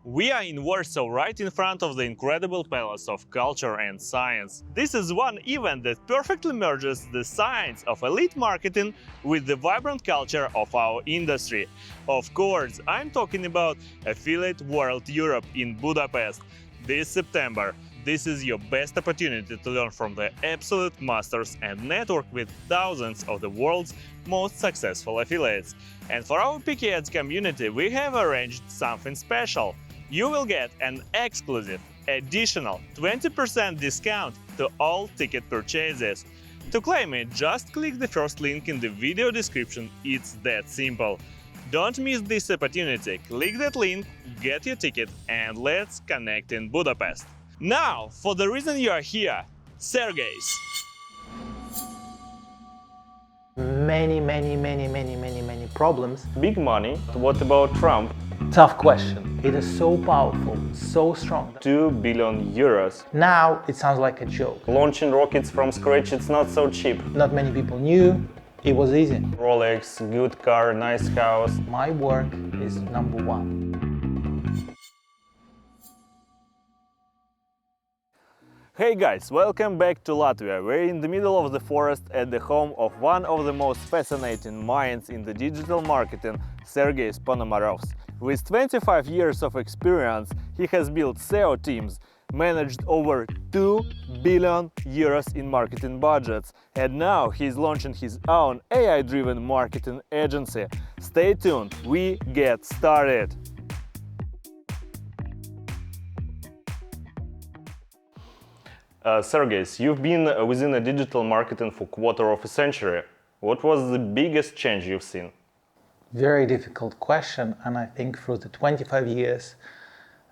We are in Warsaw, right in front of the incredible palace of culture and science. This is one event that perfectly merges the science of elite marketing with the vibrant culture of our industry. Of course, I'm talking about Affiliate World Europe in Budapest this September. This is your best opportunity to learn from the absolute masters and network with thousands of the world's most successful affiliates. And for our Pikads community, we have arranged something special. You will get an exclusive, additional 20% discount to all ticket purchases. To claim it, just click the first link in the video description. It's that simple. Don't miss this opportunity. Click that link, get your ticket, and let's connect in Budapest. Now, for the reason you are here, Sergejs. Many problems. Big money. What about Trump? Tough question. It is so powerful, so strong. 2 billion euros. Now it sounds like a joke. Launching rockets from scratch, it's not so cheap. Not many people knew it was easy. Rolex, good car, nice house. My work is number one. Hey guys, welcome back to Latvia. We're in the middle of the forest at the home of one of the most fascinating minds in the digital marketing, Sergejs Ponomarjovs. With 25 years of experience, he has built SEO teams, managed over 2 billion euros in marketing budgets, and now he's launching his own AI-driven marketing agency. Stay tuned, we get started! Sergejs, you've been within a digital marketing for a quarter of a century. What was the biggest change you've seen? Very difficult question, and I think through the 25 years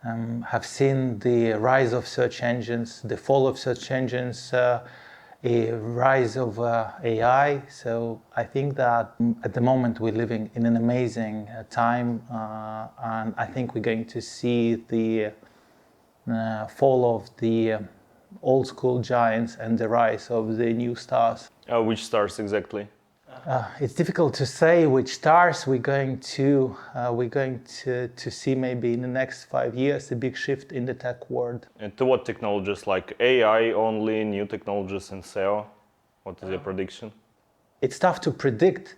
have seen the rise of search engines, the fall of search engines, a rise of AI. So I think that at the moment we're living in an amazing time, and I think we're going to see the fall of the old school giants and the rise of the new stars. Which stars exactly? It's difficult to say which stars we're going to see maybe in the next 5 years, a big shift in the tech world. And to what technologies, like AI only, new technologies in SEO? What is your prediction? It's tough to predict,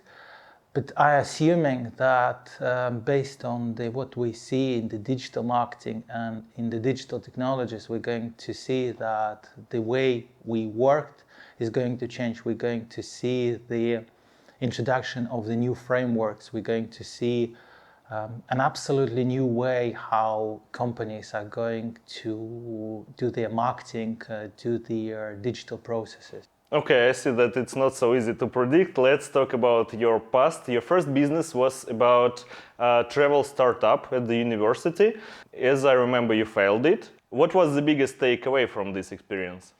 but I'm assuming that based on what we see in the digital marketing and in the digital technologies, we're going to see that the way we worked is going to change. We're going to see the introduction of the new frameworks. We're going to see an absolutely new way how companies are going to do their marketing, do their digital processes. Okay, I see that it's not so easy to predict. Let's talk about your past. Your first business was about a travel startup at the university. As I remember, you failed it. What was the biggest takeaway from this experience?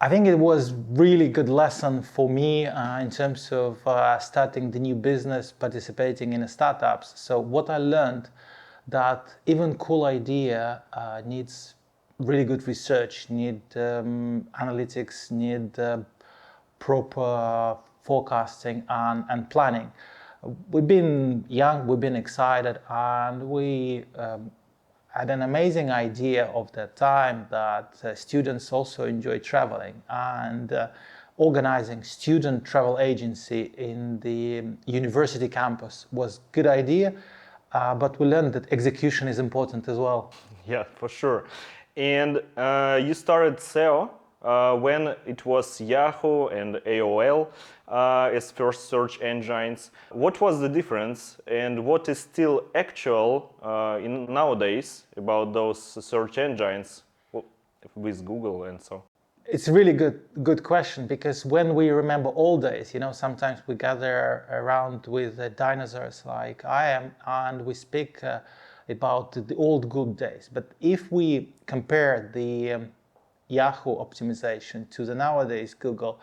I think it was really good lesson for me in terms of starting the new business, participating in startups. So what I learned that even cool idea needs really good research, need analytics, need proper forecasting and planning. We've been young, we've been excited, and we had an amazing idea of that time that students also enjoy traveling, and organizing student travel agency in the university campus was a good idea, but we learned that execution is important as well. Yeah, for sure. And you started SEO when it was Yahoo and AOL as first search engines. What was the difference, and what is still actual in nowadays about those search engines with Google and so? It's a really good question, because when we remember old days, sometimes we gather around with dinosaurs like I am, and we speak about the old good days. But if we compare the Yahoo optimization to the nowadays Google,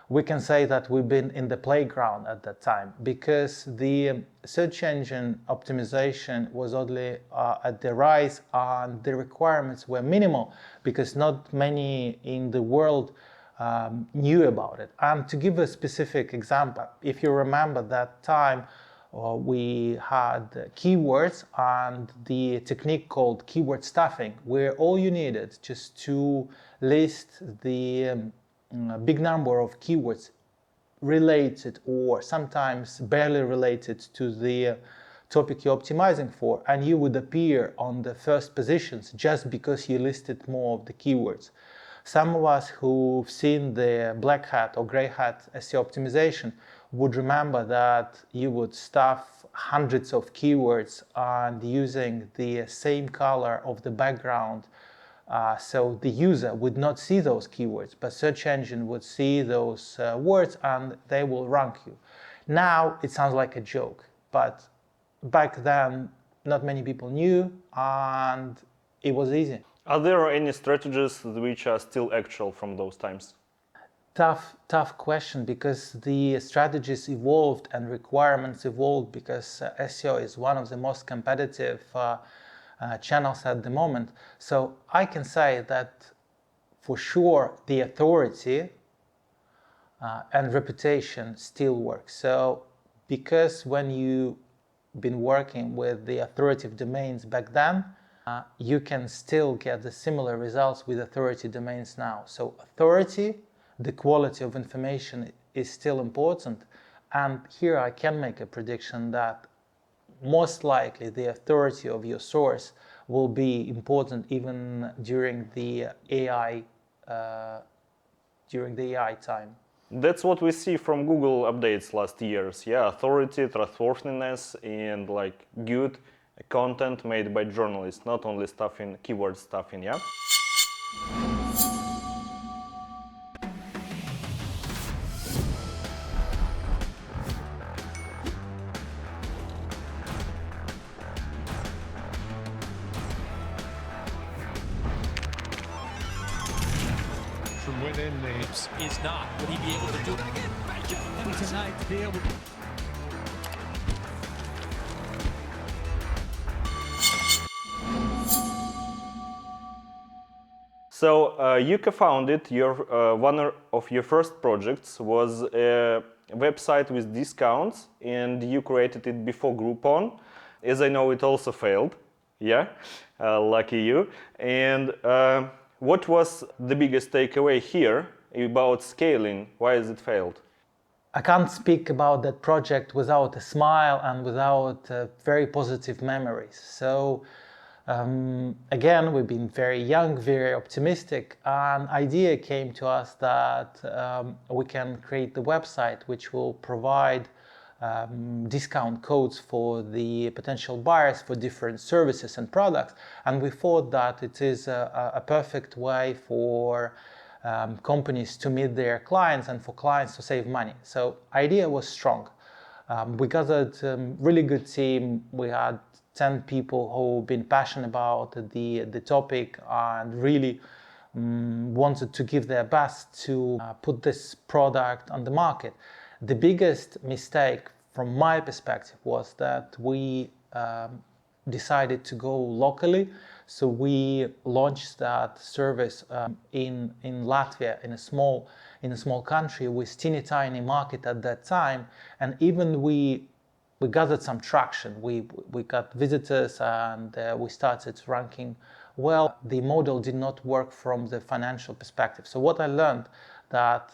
we can say that we've been in the playground at that time, because the search engine optimization was only at the rise, and the requirements were minimal because not many in the world knew about it. And to give a specific example, if you remember that time, we had keywords and the technique called keyword stuffing, where all you needed just to list the big number of keywords related or sometimes barely related to the topic you're optimizing for, and you would appear on the first positions just because you listed more of the keywords. Some of us who've seen the black hat or gray hat SEO optimization would remember that you would stuff hundreds of keywords and using the same color of the background, so the user would not see those keywords, but search engine would see those words and they will rank you. Now it sounds like a joke, but back then not many people knew and it was easy. Are there any strategies which are still actual from those times? Tough question, because the strategies evolved and requirements evolved, because SEO is one of the most competitive channels at the moment. So I can say that for sure the authority and reputation still works. So because when you've been working with the authoritative domains back then, you can still get the similar results with authority domains now. So authority, the quality of information is still important. And here I can make a prediction that most likely the authority of your source will be important even during the AI time. That's what we see from Google updates last years. Yeah, authority, trustworthiness, and like good content made by journalists, not only stuffing, keyword stuffing, yeah? From within Names is not. Would he be able to do it again? Tonight to be able to. So you co-founded one of your first projects was a website with discounts, and you created it before Groupon. As I know, it also failed. Yeah, lucky you. And what was the biggest takeaway here about scaling? Why has it failed? I can't speak about that project without a smile and without very positive memories. So again, we've been very young, very optimistic. An idea came to us that we can create the website which will provide discount codes for the potential buyers for different services and products. And we thought that it is a perfect way for companies to meet their clients and for clients to save money. So idea was strong. We gathered a really good team. We had 10 people who've been passionate about the topic and really wanted to give their best to put this product on the market. The biggest mistake from my perspective was that we decided to go locally. So we launched that service in Latvia, in a small country with teeny tiny market at that time, and even we gathered some traction. We got visitors and we started ranking well. The model did not work from the financial perspective. So what I learned that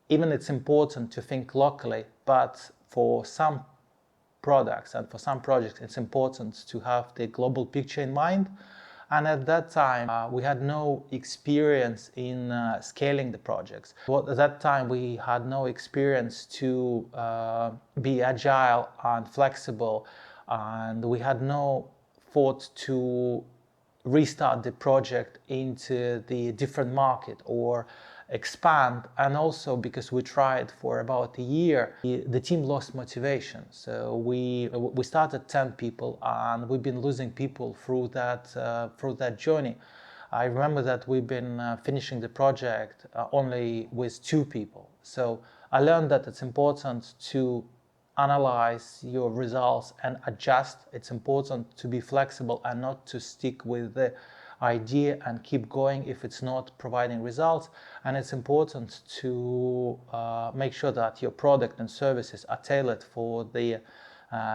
even it's important to think locally, but for some products and for some projects, it's important to have the global picture in mind. And at that time, we had no experience in scaling the projects. Well, at that time, we had no experience to be agile and flexible, and we had no thought to restart the project into the different market or expand. And also because we tried for about a year, the team lost motivation. So we started 10 people and we've been losing people through that journey. I remember that we've been finishing the project only with 2 people. So I learned that it's important to analyze your results and adjust. It's important to be flexible and not to stick with the idea and keep going if it's not providing results. And it's important to make sure that your product and services are tailored for the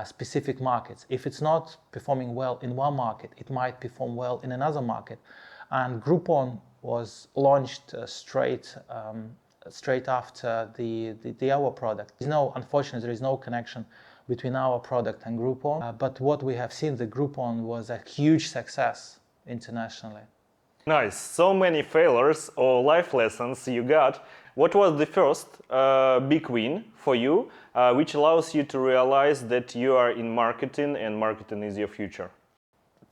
specific markets. If it's not performing well in one market, it might perform well in another market. And Groupon was launched straight after our product. Unfortunately, there is no connection between our product and Groupon. But what we have seen, the Groupon was a huge success internationally. Nice. So many failures or life lessons you got. What was the first big win for you, which allows you to realize that you are in marketing and marketing is your future?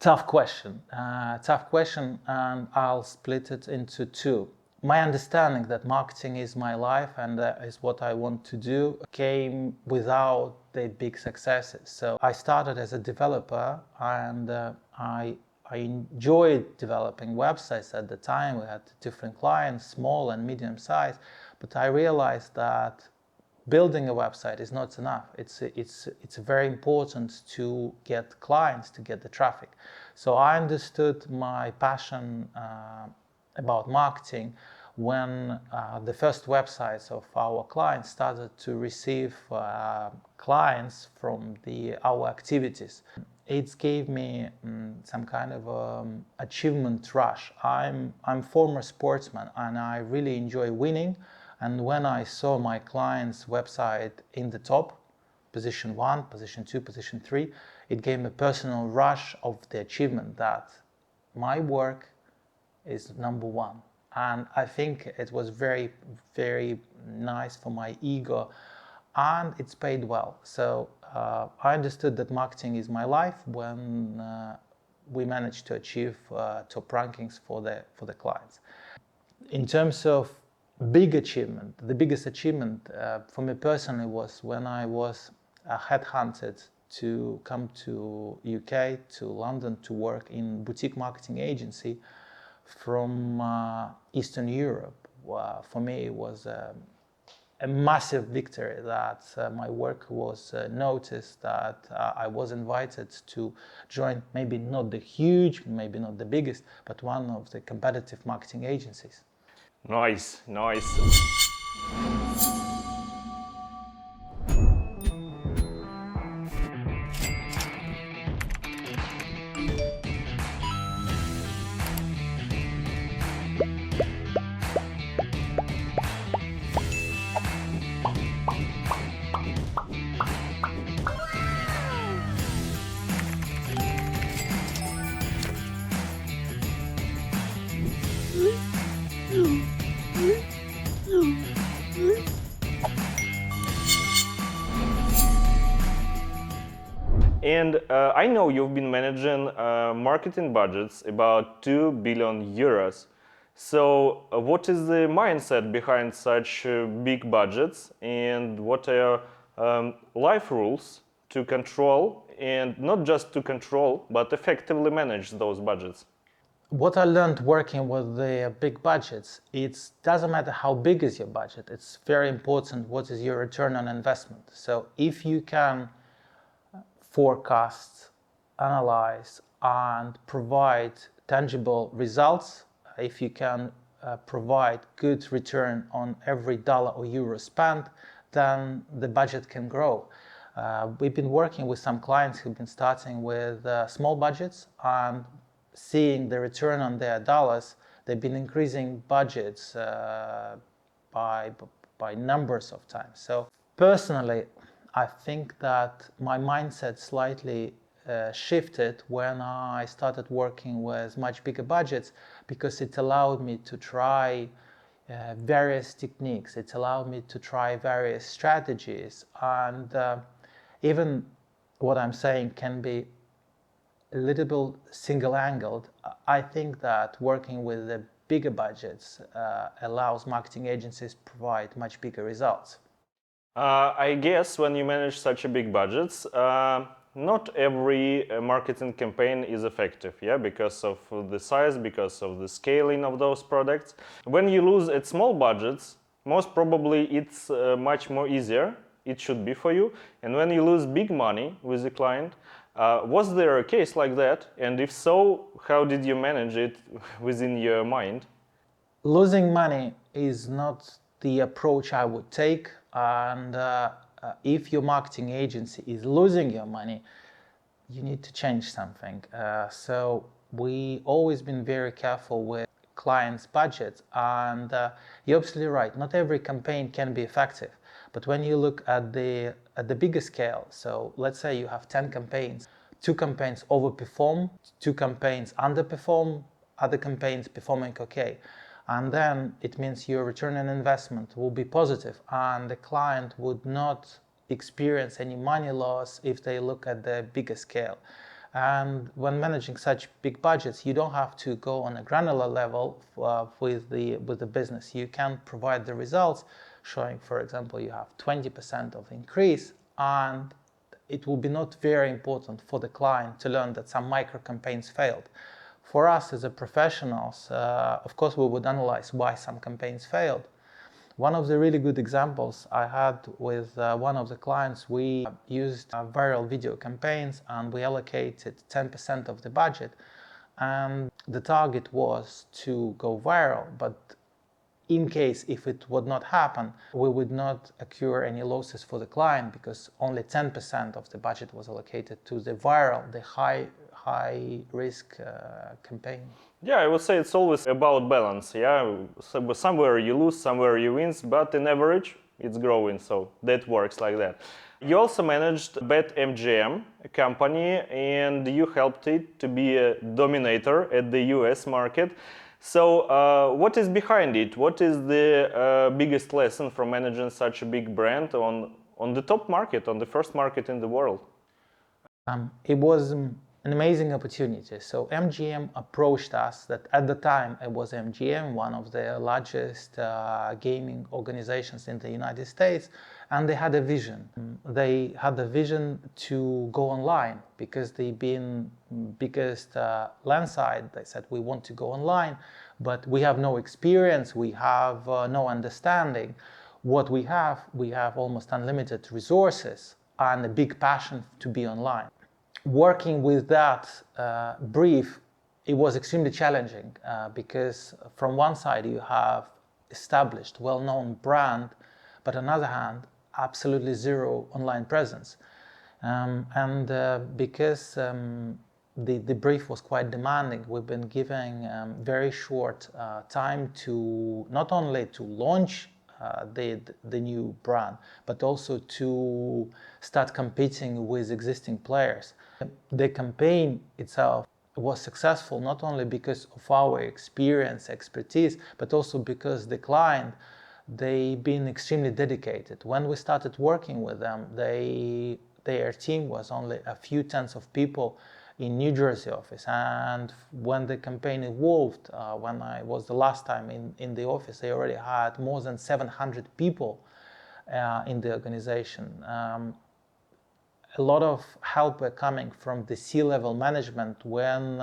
Tough question, and I'll split it into two. My understanding that marketing is my life and is what I want to do came without the big successes. So I started as a developer, and I enjoyed developing websites at the time. We had different clients, small and medium size, but I realized that building a website is not enough. It's very important to get clients, to get the traffic. So I understood my passion about marketing when the first websites of our clients started to receive clients from our activities. It gave me some kind of achievement rush. I'm former sportsman and I really enjoy winning. And when I saw my client's website in the top, position 1, position 2, position 3, it gave me a personal rush of the achievement that my work is number 1. And I think it was very, very nice for my ego, and it's paid well. So I understood that marketing is my life when we managed to achieve top rankings for the clients. In terms of big achievement, the biggest achievement for me personally was when I was headhunted to come to UK, to London, to work in boutique marketing agency from Eastern Europe. For me, it was a massive victory that my work was noticed, that I was invited to join maybe not the huge, maybe not the biggest, but one of the competitive marketing agencies. Nice. And I know you've been managing marketing budgets about 2 billion euros. So what is the mindset behind such big budgets, and what are life rules to control, and not just to control, but effectively manage those budgets? What I learned working with the big budgets, it doesn't matter how big is your budget, it's very important what is your return on investment. So if you can forecast, analyze, and provide tangible results, if you can provide good return on every dollar or euro spent, then the budget can grow. We've been working with some clients who've been starting with small budgets and seeing the return on their dollars. They've been increasing budgets by numbers of times. So personally, I think that my mindset slightly shifted when I started working with much bigger budgets, because it allowed me to try various techniques. It allowed me to try various strategies, and even what I'm saying can be a little bit single-angled. I think that working with the bigger budgets allows marketing agencies to provide much bigger results. I guess when you manage such a big budgets, not every marketing campaign is effective, because of the size, because of the scaling of those products. When you lose at small budgets, most probably it's much more easier. It should be for you. And when you lose big money with the client, was there a case like that? And if so, how did you manage it within your mind? Losing money is not the approach I would take, and if your marketing agency is losing your money, you need to change something. So we always been very careful with clients' budgets, and you're absolutely right. Not every campaign can be effective, but when you look at the bigger scale, so let's say you have 10 campaigns, 2 campaigns overperform, 2 campaigns underperform, other campaigns performing okay, and then it means your return on investment will be positive, and the client would not experience any money loss if they look at the bigger scale. And when managing such big budgets, you don't have to go on a granular level with the business. You can provide the results showing, for example, you have 20% of increase, and it will be not very important for the client to learn that some micro campaigns failed. For us as a professionals, of course, we would analyze why some campaigns failed. One of the really good examples I had with one of the clients, we used viral video campaigns and we allocated 10% of the budget. And the target was to go viral, but in case if it would not happen, we would not occur any losses for the client because only 10% of the budget was allocated to the viral, the high risk campaign. Yeah, I would say it's always about balance. Yeah, so somewhere you lose, somewhere you win, but in average, it's growing. So that works like that. You also managed BetMGM, a company, and you helped it to be a dominator at the US market. So what is behind it? What is the biggest lesson from managing such a big brand on the top market, on the first market in the world? It was an amazing opportunity. So MGM approached us. That at the time it was MGM, one of the largest gaming organizations in the United States, and they had a vision. They had a vision to go online because they've been biggest landside. They said we want to go online, but we have no experience. We have no understanding. What we have almost unlimited resources and a big passion to be online. Working with that brief, it was extremely challenging because from one side you have established, well-known brand, but on the other hand, absolutely zero online presence. Because the brief was quite demanding, we've been giving very short time to not only to launch the new brand, but also to start competing with existing players. The campaign itself was successful not only because of our experience, expertise, but also because the client, they've been extremely dedicated. When we started working with them, their team was only a few tens of people in New Jersey office, and when the campaign evolved, when I was the last time in the office, they already had more than 700 people in the organization. A lot of help were coming from the C-level management when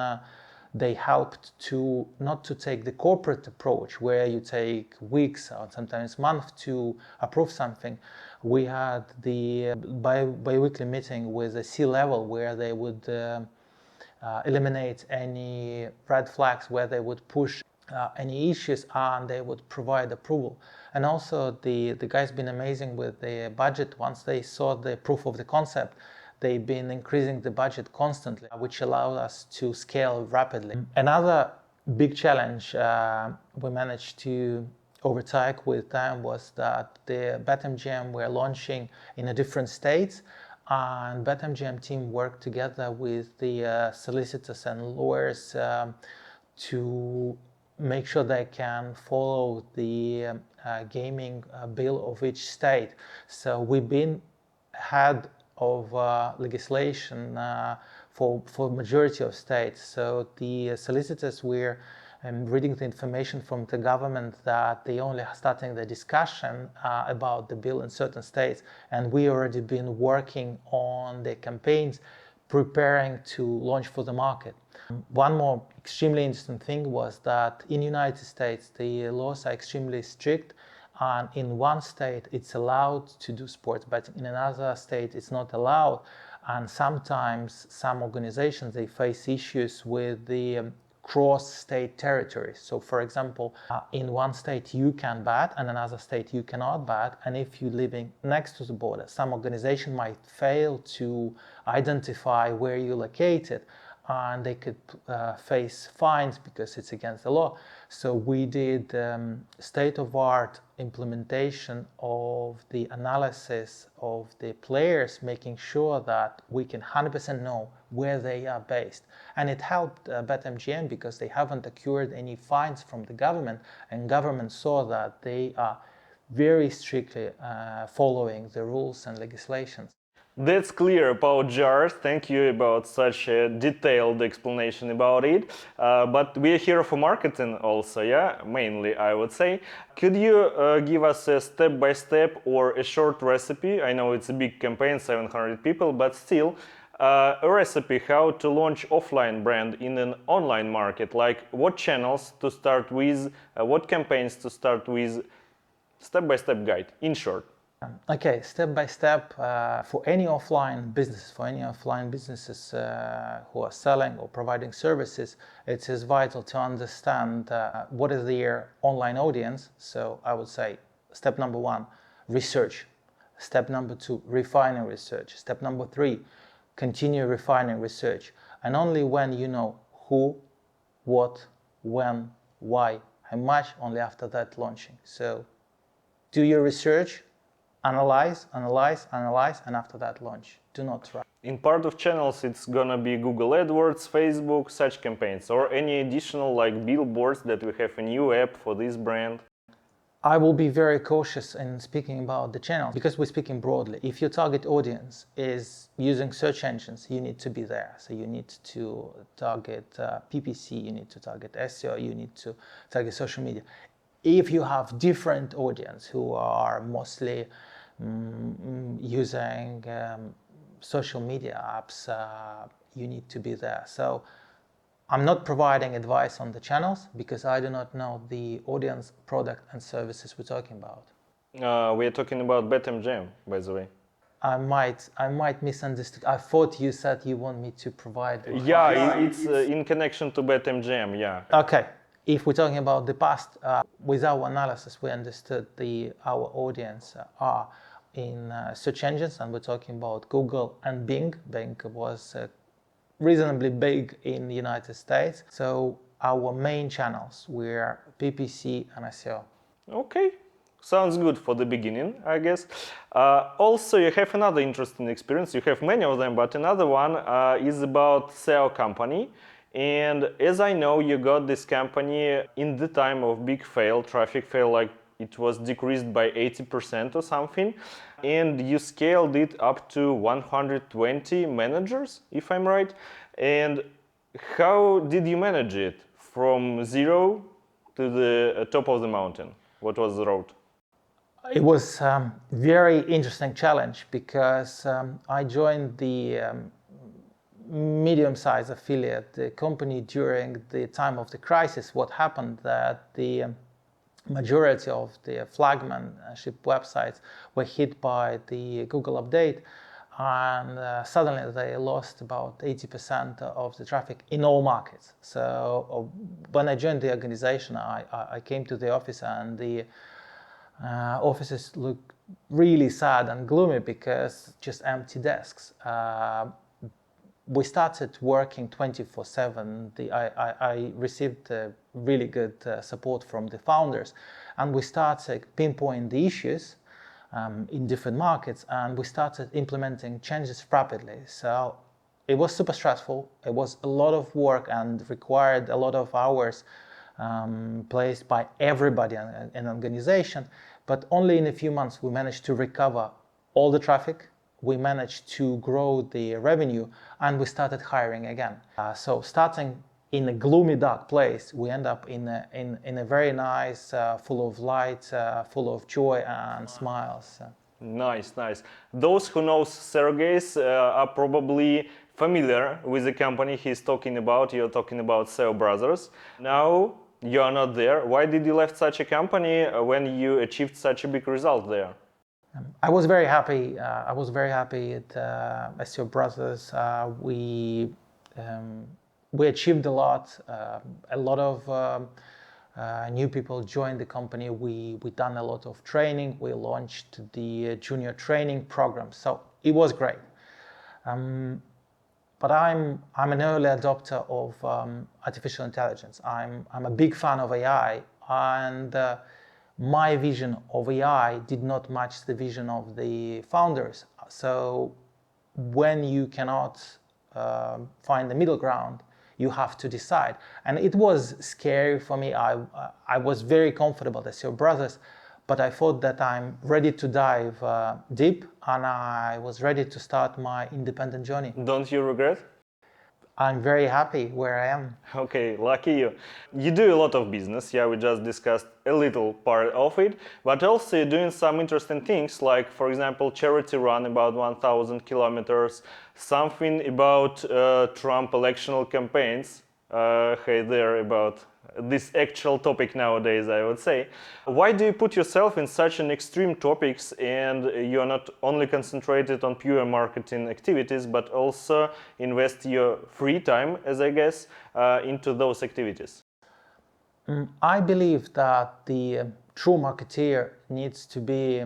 they helped to not to take the corporate approach where you take weeks or sometimes months to approve something. We had the bi-weekly meeting with the C-level where they would eliminate any red flags, where they would push any issues and they would provide approval. And also the guys been amazing with the budget. Once they saw the proof of the concept, they've been increasing the budget constantly, which allowed us to scale rapidly. Another big challenge we managed to overtake with time was that the BetMGM were launching in a different states, and BetMGM team worked together with the solicitors and lawyers to make sure they can follow the gaming bill of each state. So we've been ahead of legislation for majority of states. So the solicitors were reading the information from the government that they only starting the discussion about the bill in certain states, and we already been working on the campaigns preparing to launch for the market. One more extremely interesting thing was that in United States the laws are extremely strict, and in one state it's allowed to do sports betting, in another state it's not allowed, and sometimes some organizations they face issues with the cross-state territories. So for example, in one state you can bet and another state you cannot bet, and if you're living next to the border, some organization might fail to identify where you're located, and they could face fines because it's against the law. So we did state-of-art implementation of the analysis of the players, making sure that we can 100% know where they are based. And it helped BetMGM because they haven't accrued any fines from the government, and government saw that they are very strictly following the rules and legislations. That's clear about jars. Thank you about such a detailed explanation about it. But we are here for marketing also, yeah? Mainly, I would say. Could you give us a step-by-step or a short recipe? I know it's a big campaign, 700 people, but still, a recipe how to launch offline brand in an online market. Like what channels to start with, what campaigns to start with, step-by-step guide, in short. Okay, step by step, for any offline businesses, who are selling or providing services, it is vital to understand what is their online audience. So I would say step number 1, research. Step number 2, refining research. Step number 3, continue refining research. And only when you know who, what, when, why, how much, only after that launching. So do your research, analyze, and after that launch. Do not try. In part of channels, it's gonna be Google AdWords, Facebook, such campaigns, or any additional like billboards that we have a new app for this brand. I will be very cautious in speaking about the channels because we're speaking broadly. If your target audience is using search engines, you need to be there. So you need to target PPC, you need to target SEO, you need to target social media. If you have different audience who are mostly using social media apps, you need to be there. So I'm not providing advice on the channels because I do not know the audience, product and services we're talking about. We are talking about BetMGM, by the way. I might misunderstood. I thought you said you want me to provide. Yeah, it's in connection to BetMGM, yeah. Okay. If we're talking about the past, with our analysis, we understood our audience are in search engines, and we're talking about Google and Bing. Bing was reasonably big in the United States. So our main channels were PPC and SEO. Okay, sounds good for the beginning, I guess. Also, you have another interesting experience. You have many of them, but another one is about SEO company. And as I know, you got this company in the time of big fail, traffic fail, like it was decreased by 80% or something. And you scaled it up to 120 managers, if I'm right. And how did you manage it from zero to the top of the mountain? What was the road? It was a very interesting challenge because I joined the medium-sized affiliate company during the time of the crisis. What happened that the majority of the flagship websites were hit by the Google update, and suddenly they lost about 80% of the traffic in all markets. So when I joined the organization, I came to the office, and the offices looked really sad and gloomy because just empty desks. We started working 24/7. I received really good support from the founders, and we started pinpointing the issues in different markets, and we started implementing changes rapidly. So it was super stressful. It was a lot of work and required a lot of hours placed by everybody in the organization. But only in a few months we managed to recover all the traffic. We managed to grow the revenue, and we started hiring again. So starting in a gloomy, dark place, we end up in a very nice, full of light, full of joy and smiles. Nice, nice. Those who know Sergejs are probably familiar with the company he's talking about. You're talking about SEO Brothers. Now you are not there. Why did you left such a company when you achieved such a big result there? I was very happy. I was very happy at SEO Brothers. We we achieved a lot. A lot of new people joined the company. We done a lot of training. We launched the junior training program. So it was great. But I'm an early adopter of artificial intelligence. I'm a big fan of AI, and my vision of AI did not match the vision of the founders. So when you cannot find the middle ground, you have to decide. And it was scary for me. I was very comfortable as your brothers, but I thought that I'm ready to dive deep, and I was ready to start my independent journey. Don't you regret? I'm very happy where I am. Okay, lucky you. You do a lot of business, yeah, we just discussed a little part of it, but also you're doing some interesting things, like, for example, charity run about 1,000 kilometers, something about Trump electional campaigns. Hey there, about this actual topic nowadays, I would say. Why do you put yourself in such an extreme topics, and you're not only concentrated on pure marketing activities, but also invest your free time, as I guess, into those activities? I believe that the true marketeer needs to be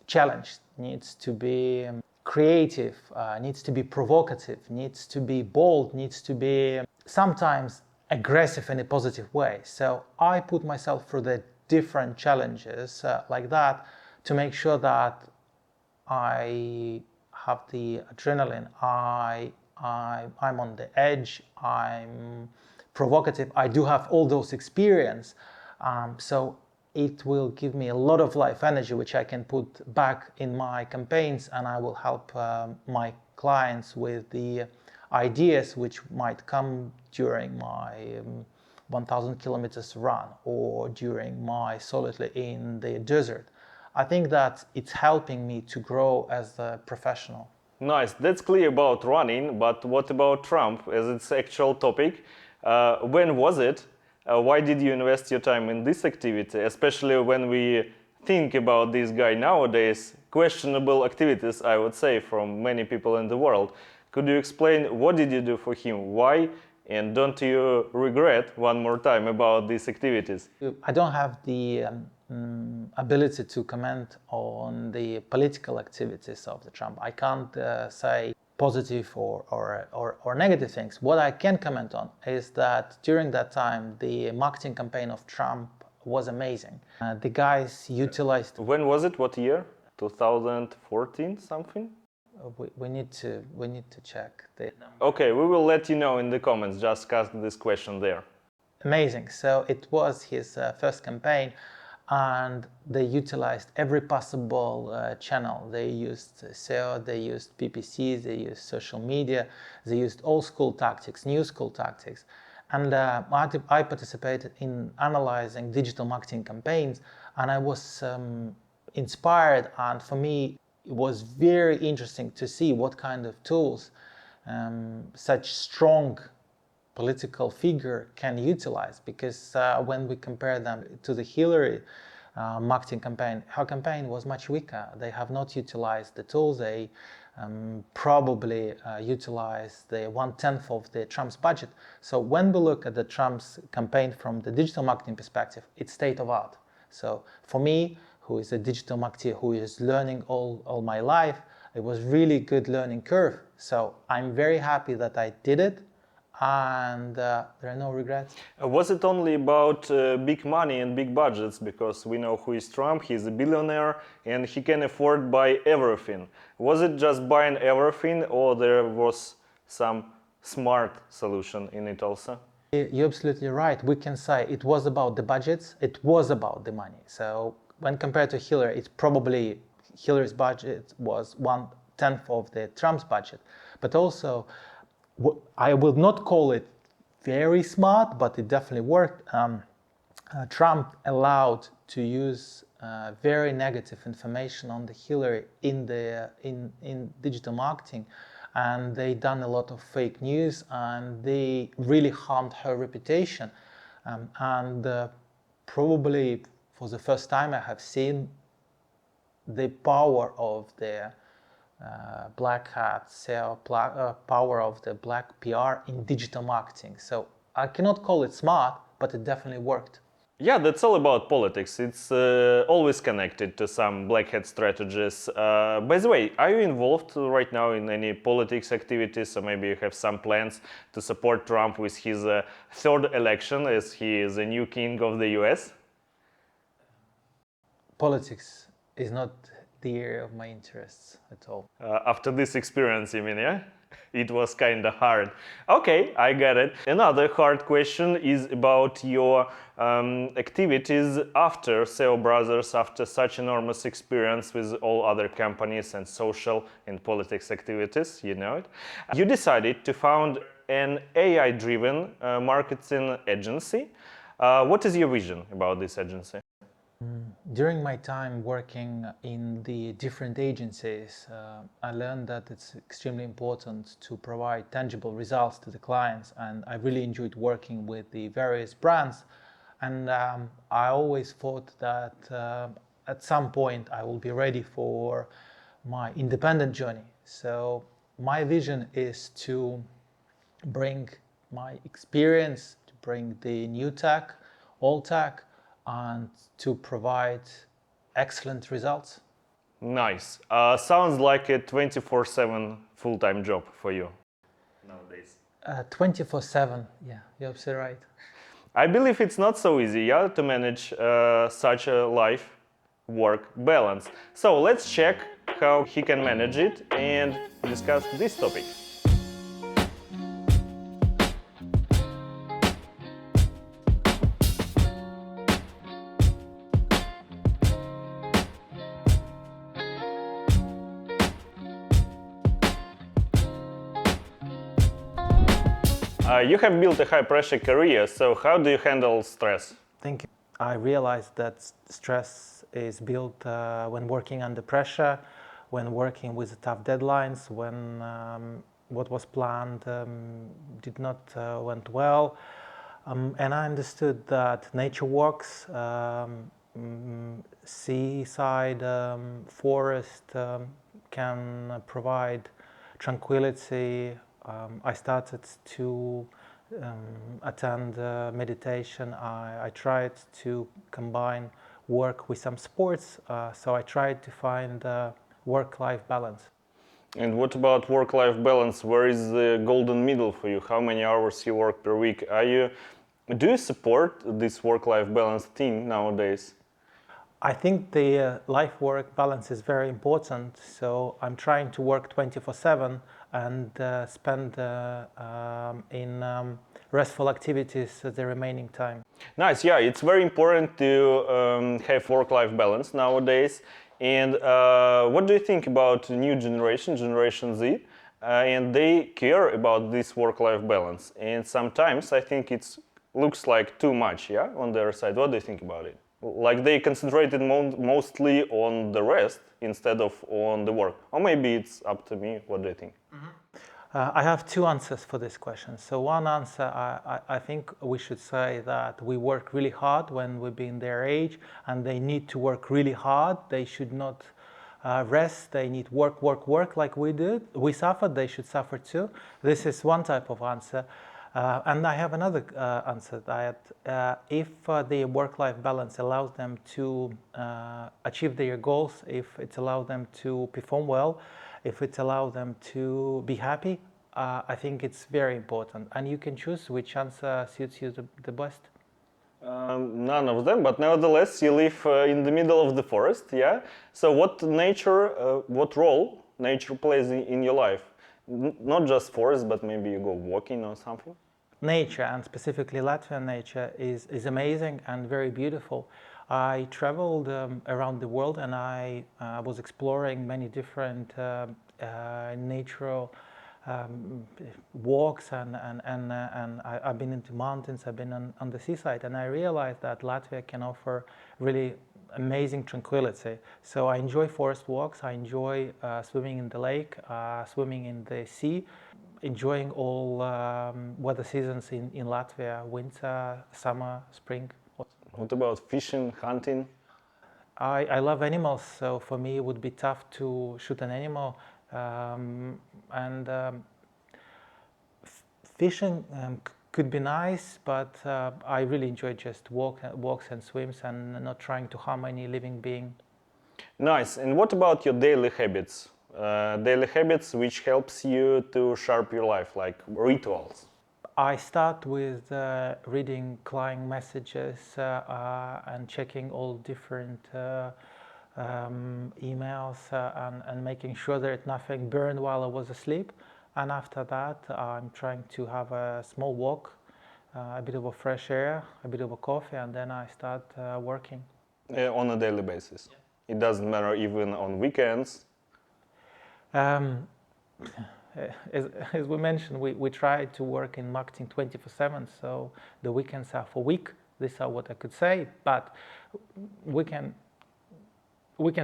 challenged, needs to be creative, needs to be provocative, needs to be bold, needs to be sometimes aggressive in a positive way. So I put myself through the different challenges like that to make sure that I have the adrenaline, I'm on the edge, I'm provocative, I do have all those experience. So it will give me a lot of life energy, which I can put back in my campaigns, and I will help my clients with the ideas which might come during my 1,000 kilometers run or during my solitude in the desert. I think that it's helping me to grow as a professional. Nice, that's clear about running, but what about Trump as its actual topic? When was it? Why did you invest your time in this activity, especially when we think about this guy nowadays? Questionable activities, I would say, from many people in the world. Could you explain what did you do for him? Why? And don't you regret one more time about these activities? I don't have the ability to comment on the political activities of the Trump. I can't say positive or negative things. What I can comment on is that during that time, the marketing campaign of Trump was amazing. The guys utilized... When was it? What year? 2014 something? We need to check the number. Okay, we will let you know in the comments. Just ask this question there. Amazing. So it was his first campaign, and they utilized every possible channel. They used SEO, they used PPCs, they used social media, they used old school tactics, new school tactics. And I participated in analyzing digital marketing campaigns, and I was inspired, and for me it was very interesting to see what kind of tools such strong political figure can utilize, because when we compare them to the Hillary marketing campaign, her campaign was much weaker. They have not utilized the tools. They probably utilized the 1/10 of the Trump's budget. So when we look at the Trump's campaign from the digital marketing perspective, it's state of art. So for me, who is a digital marketer, who is learning all my life, it was really good learning curve. So I'm very happy that I did it, and there are no regrets. Was it only about big money and big budgets? Because we know who is Trump, he's a billionaire and he can afford buy everything. Was it just buying everything, or there was some smart solution in it also? You're absolutely right. We can say it was about the budgets, it was about the money. So when compared to Hillary, it's probably Hillary's budget was 1/10 of the Trump's budget. But also, I will not call it very smart, but it definitely worked. Trump allowed to use very negative information on the Hillary in digital marketing, and they done a lot of fake news, and they really harmed her reputation. Probably for the first time, I have seen the power of the black hat SEO, power of the black PR in digital marketing. So I cannot call it smart, but it definitely worked. Yeah, that's all about politics. It's always connected to some black hat strategies. By the way, are you involved right now in any politics activities, or maybe you have some plans to support Trump with his third election as he is the new king of the US? Politics is not the area of my interests at all. After this experience, you mean, yeah? It was kind of hard. Okay, I get it. Another hard question is about your activities after SEO Brothers, after such enormous experience with all other companies and social and politics activities, you know it. You decided to found an AI-driven marketing agency. What is your vision about this agency? During my time working in the different agencies, I learned that it's extremely important to provide tangible results to the clients, and I really enjoyed working with the various brands. And I always thought that at some point I will be ready for my independent journey. So my vision is to bring my experience, to bring the new tech, old tech, and to provide excellent results. Nice. Sounds like a 24/7 full-time job for you nowadays. 24/7, yeah, you're absolutely right. I believe it's not so easy, yeah, to manage such a life-work balance. So let's check how he can manage it and discuss this topic. You have built a high-pressure career, so how do you handle stress? Thank you. I realized that stress is built when working under pressure, when working with tough deadlines, when what was planned did not went well. And I understood that nature walks, seaside, forest can provide tranquility. I started to attend meditation. I tried to combine work with some sports, so I tried to find work-life balance. And what about work-life balance? Where is the golden middle for you? How many hours you work per week? Do you support this work-life balance thing nowadays? I think the life-work balance is very important, so I'm trying to work 24/7 and spend in restful activities the remaining time. Nice, yeah, it's very important to have work-life balance nowadays. And what do you think about new Generation Z? And they care about this work-life balance. And sometimes I think it looks like too much, yeah, on their side. What do you think about it? Like they concentrated mostly on the rest instead of on the work. Or maybe it's up to me. What do you think? I have two answers for this question. So one answer, I think we should say that we work really hard when we've been their age, and they need to work really hard. They should not rest. They need work, work, work like we did. We suffered, they should suffer too. This is one type of answer. And I have another answer that if the work-life balance allows them to achieve their goals, if it allows them to perform well, if it allows them to be happy, I think it's very important. And you can choose which answer suits you the best. None of them, but nevertheless, you live in the middle of the forest, yeah? So what role nature plays in your life? Not just forest, but maybe you go walking or something? Nature, and specifically Latvian nature, is amazing and very beautiful. I traveled around the world, and I was exploring many different natural walks, and I've been into mountains, I've been on the seaside, and I realized that Latvia can offer really amazing tranquility. So I enjoy forest walks, I enjoy swimming in the lake, swimming in the sea, enjoying all weather seasons in Latvia: winter, summer, spring. What about fishing, hunting? I love animals, so for me it would be tough to shoot an animal. And fishing could be nice, but I really enjoy just walks and swims and not trying to harm any living being. Nice. And what about your daily habits? Daily habits which helps you to sharp your life, like rituals. I start with reading client messages and checking all different emails and making sure that nothing burned while I was asleep. And after that, I'm trying to have a small walk, a bit of a fresh air, a bit of a coffee, and then I start working. On a daily basis. Yeah. It doesn't matter even on weekends. As we mentioned, we try to work in marketing 24/7, so the weekends are for week. These are what I could say, but weekends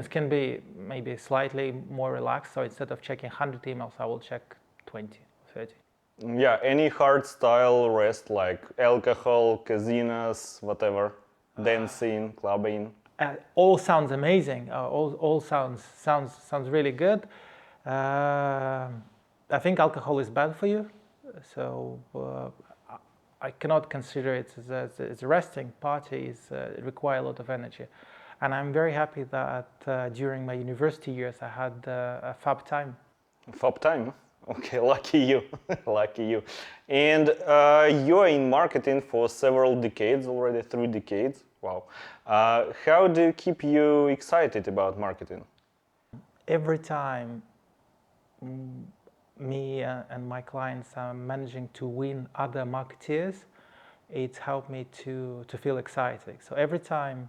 can be maybe slightly more relaxed, so instead of checking 100 emails, I will check 20 or 30. Yeah, any hard style rest like alcohol, casinos, whatever, dancing, clubbing. All sounds amazing. All sounds really good. I think alcohol is bad for you, so I cannot consider it as a resting. Parties require a lot of energy, and I'm very happy that during my university years I had a fab time. Fab time? Okay, lucky you, lucky you. And you're in marketing for several decades already, 3 decades. Wow. How do you keep you excited about marketing? Every time me and my clients are managing to win other marketeers, it's helped me to feel excited. So every time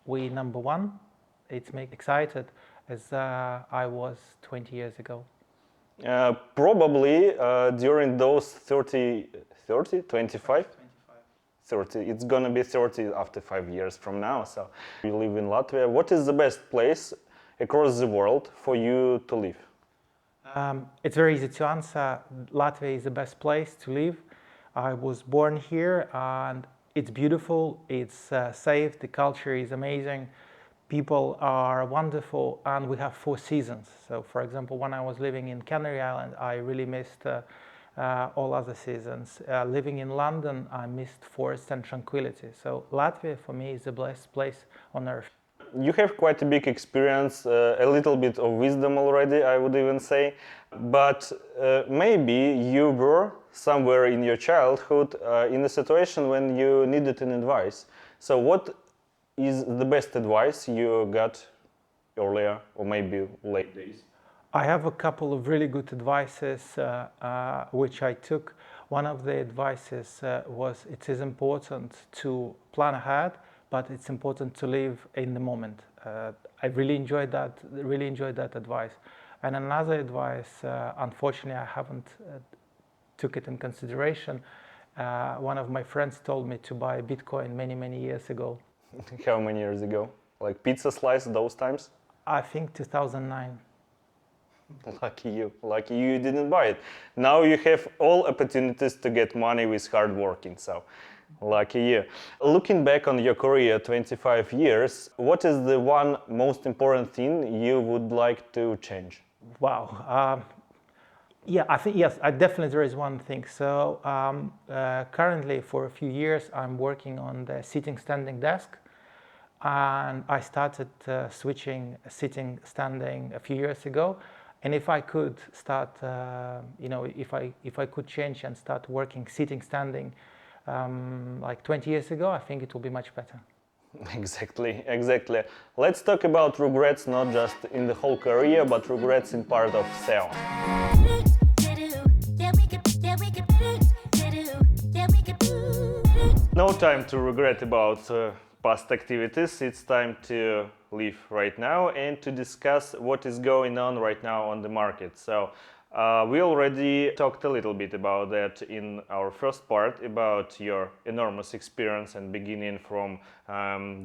we number one, it's make excited as I was 20 years ago. Probably during those 30, 25? 30. It's gonna be 30 after 5 years from now. So you live in Latvia. What is the best place across the world for you to live? It's very easy to answer. Latvia is the best place to live. I was born here and it's beautiful, it's safe, the culture is amazing, people are wonderful, and we have 4 seasons. So for example, when I was living in Canary Island, I really missed all other seasons. Living in London, I missed forest and tranquility. So Latvia for me is the best place on earth. You have quite a big experience, a little bit of wisdom already, I would even say. But maybe you were somewhere in your childhood in a situation when you needed an advice. So what is the best advice you got earlier or maybe late days? I have a couple of really good advices which I took. One of the advices was it is important to plan ahead, but it's important to live in the moment. I really enjoyed that advice. And another advice, unfortunately, I haven't took it in consideration. One of my friends told me to buy Bitcoin many years ago. How many years ago? Like pizza slice those times? I think 2009. Lucky you didn't buy it. Now you have all opportunities to get money with hard working, so lucky you. Looking back on your career, 25 years, what is the one most important thing you would like to change? Wow. Yeah, I think, yes, definitely there is one thing. So currently for a few years, I'm working on the sitting standing desk. And I started switching sitting standing a few years ago. And if I could start, if I could change and start working sitting standing like 20 years ago, I think it will be much better. Exactly. Let's talk about regrets, not just in the whole career, but regrets in part of SEO. No time to regret about past activities. It's time to live right now and to discuss what is going on right now on the market. So we already talked a little bit about that in our first part, about your enormous experience and beginning from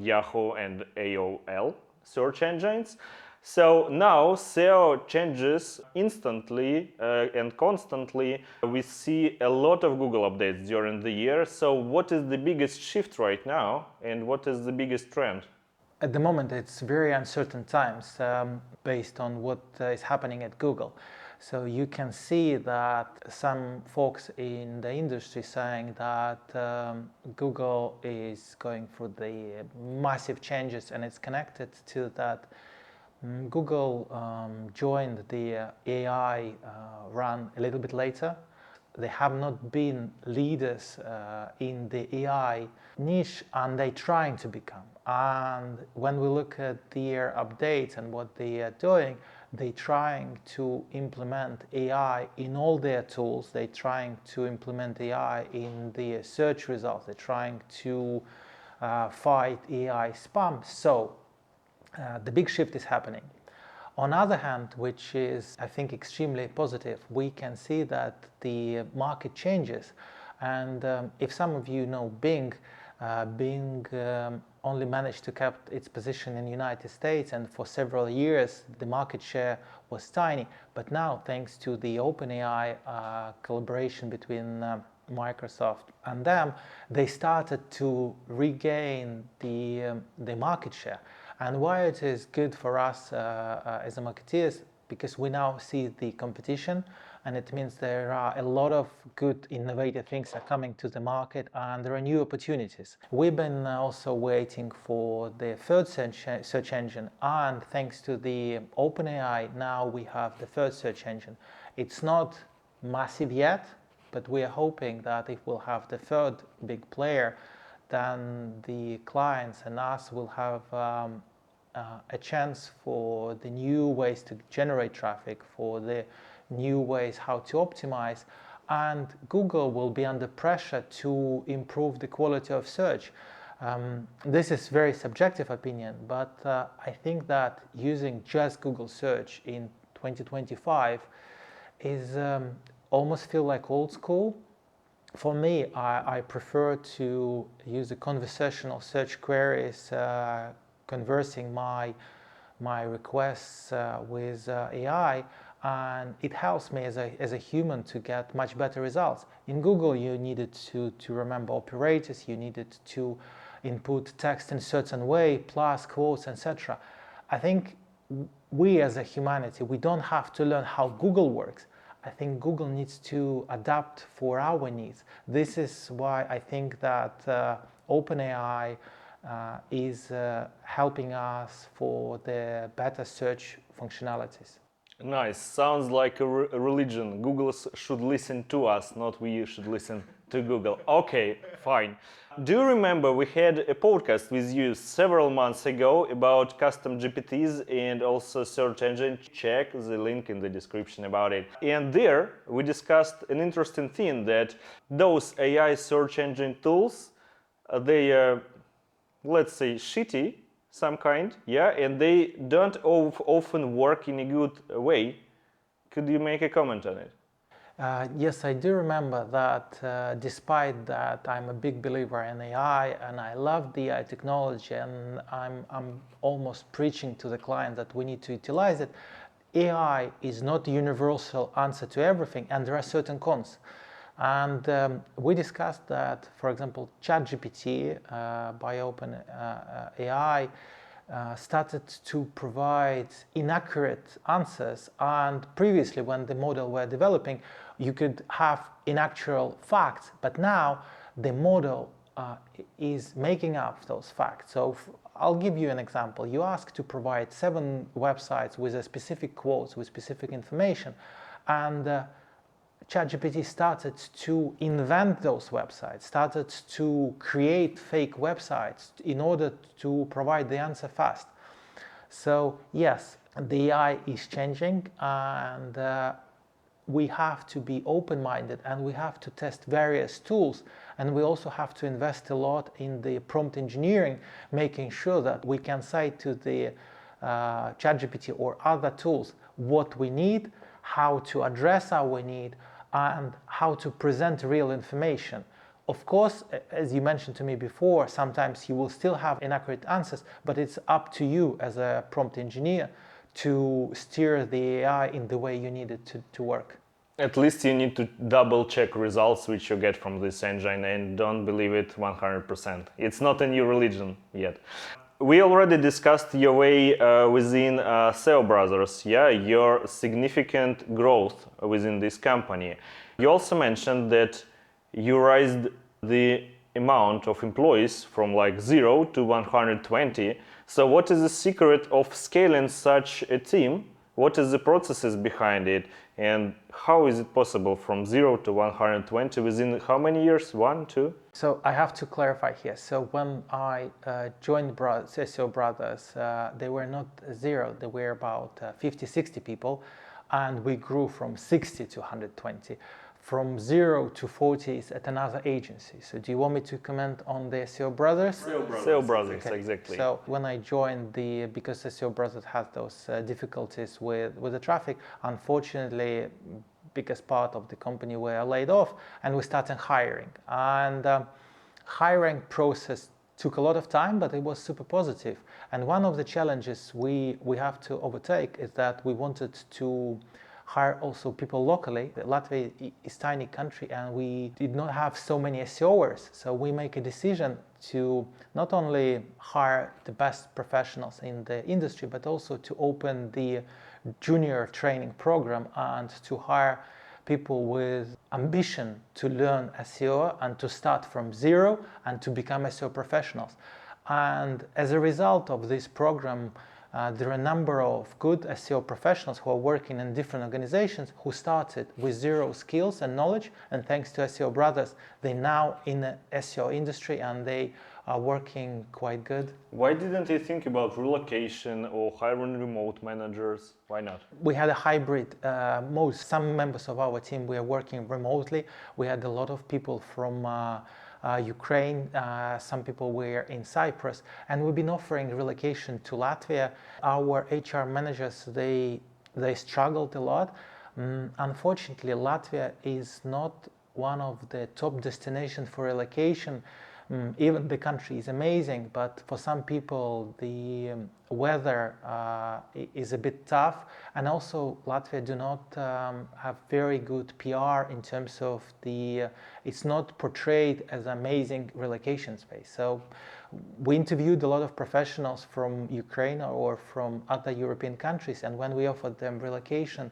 Yahoo and AOL search engines. So now SEO changes instantly and constantly. We see a lot of Google updates during the year. So what is the biggest shift right now and what is the biggest trend? at the moment it's very uncertain times based on what is happening at Google. So you can see that some folks in the industry saying that Google is going through the massive changes, and it's connected to that Google joined the AI run a little bit later. They have not been leaders in the AI niche, and they're trying to become. And when we look at their updates and what they are doing, they're trying to implement AI in all their tools. They're trying to implement AI in the search results. They're trying to fight AI spam. So the big shift is happening. On the other hand, which is, I think, extremely positive, we can see that the market changes. And if some of you know Bing, Bing only managed to keep its position in the United States, and for several years the market share was tiny. But now, thanks to the OpenAI collaboration between Microsoft and them, they started to regain the market share. And why it is good for us as a marketeers, because we now see the competition, and it means there are a lot of good innovative things are coming to the market, and there are new opportunities. We've been also waiting for the third search engine, and thanks to the OpenAI, now we have the third search engine. It's not massive yet, but we are hoping that if we'll have the third big player, then the clients and us will have a chance for the new ways to generate traffic, for the new ways how to optimize, and Google will be under pressure to improve the quality of search. This is very subjective opinion, but I think that using just Google search in 2025 is almost feel like old school. For me, I prefer to use the conversational search queries, conversing my requests with AI, and it helps me as a human to get much better results. In Google, you needed to remember operators, you needed to input text in a certain way, plus quotes, etc. I think we as a humanity, we don't have to learn how Google works. I think Google needs to adapt for our needs. This is why I think that OpenAI is helping us for the better search functionalities. Nice. Sounds like a religion. Google should listen to us, not we should listen to Google. Okay, fine. Do you remember we had a podcast with you several months ago about custom GPTs and also search engine? Check the link in the description about it. And there we discussed an interesting thing, that those AI search engine tools, they are, let's say, shitty, some kind, yeah, and they don't often work in a good way. Could you make a comment on it? Yes, I do remember that despite that I'm a big believer in AI and I love the AI technology, and I'm almost preaching to the client that we need to utilize it, AI is not the universal answer to everything, and there are certain cons. And we discussed that, for example, ChatGPT by OpenAI started to provide inaccurate answers. And previously, when the model were developing, you could have inactual facts, but now the model is making up those facts. So I'll give you an example. You ask to provide 7 websites with a specific quotes, with specific information, and ChatGPT started to invent those websites, started to create fake websites in order to provide the answer fast. So yes, the AI is changing, and we have to be open-minded, and we have to test various tools, and we also have to invest a lot in the prompt engineering, making sure that we can say to the ChatGPT or other tools what we need, how to address our need, and how to present real information. Of course, as you mentioned to me before, sometimes you will still have inaccurate answers, but it's up to you as a prompt engineer to steer the AI in the way you need it to work. At least you need to double check results which you get from this engine, and don't believe it 100%. It's not a new religion yet. We already discussed your way within SEO Brothers, your significant growth within this company. You also mentioned that you raised the amount of employees from like 0 to 120. So what is the secret of scaling such a team? What is the processes behind it? And how is it possible from 0 to 120 within how many years? 1, 2? So I have to clarify here. So when I joined SEO Brothers, they were not 0, they were about 50, 60 people, and we grew from 60 to 120. From 0 to 40 is at another agency. So do you want me to comment on the SEO Brothers? SEO Brothers, okay. Exactly. So when I joined because the SEO Brothers has those difficulties with the traffic, unfortunately, biggest part of the company were laid off, and we started hiring. And hiring process took a lot of time, but it was super positive. And one of the challenges we have to overtake is that we wanted to hire also people locally. Latvia is a tiny country, and we did not have so many SEOers. So we make a decision to not only hire the best professionals in the industry, but also to open the junior training program and to hire people with ambition to learn SEO and to start from 0 and to become SEO professionals. And as a result of this program, there are a number of good SEO professionals who are working in different organizations who started with 0 skills and knowledge, and thanks to SEO Brothers, they're now in the SEO industry and they are working quite good. Why didn't you think about relocation or hiring remote managers? Why not? We had a hybrid. Some members of our team were working remotely. We had a lot of people from Ukraine, some people were in Cyprus, and we've been offering relocation to Latvia. Our HR managers, they struggled a lot. Unfortunately, Latvia is not one of the top destinations for relocation. Even the country is amazing, but for some people the weather is a bit tough, and also Latvia do not have very good PR in terms of it's not portrayed as amazing relocation space. So we interviewed a lot of professionals from Ukraine or from other European countries, and when we offered them relocation,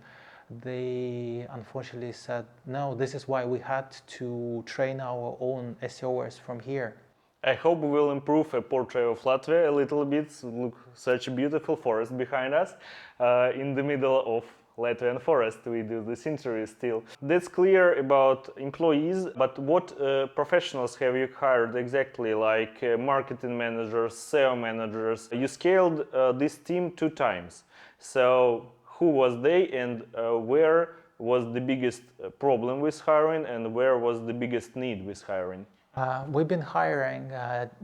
they unfortunately said, no, this is why we had to train our own SEOers from here. I hope we will improve a portrait of Latvia a little bit. Look, such a beautiful forest behind us. In the middle of Latvian forest, we do this interview still. That's clear about employees, but what professionals have you hired exactly, like marketing managers, SEO managers? You scaled this team 2 times. So who was they, and where was the biggest problem with hiring, and where was the biggest need with hiring? We've been hiring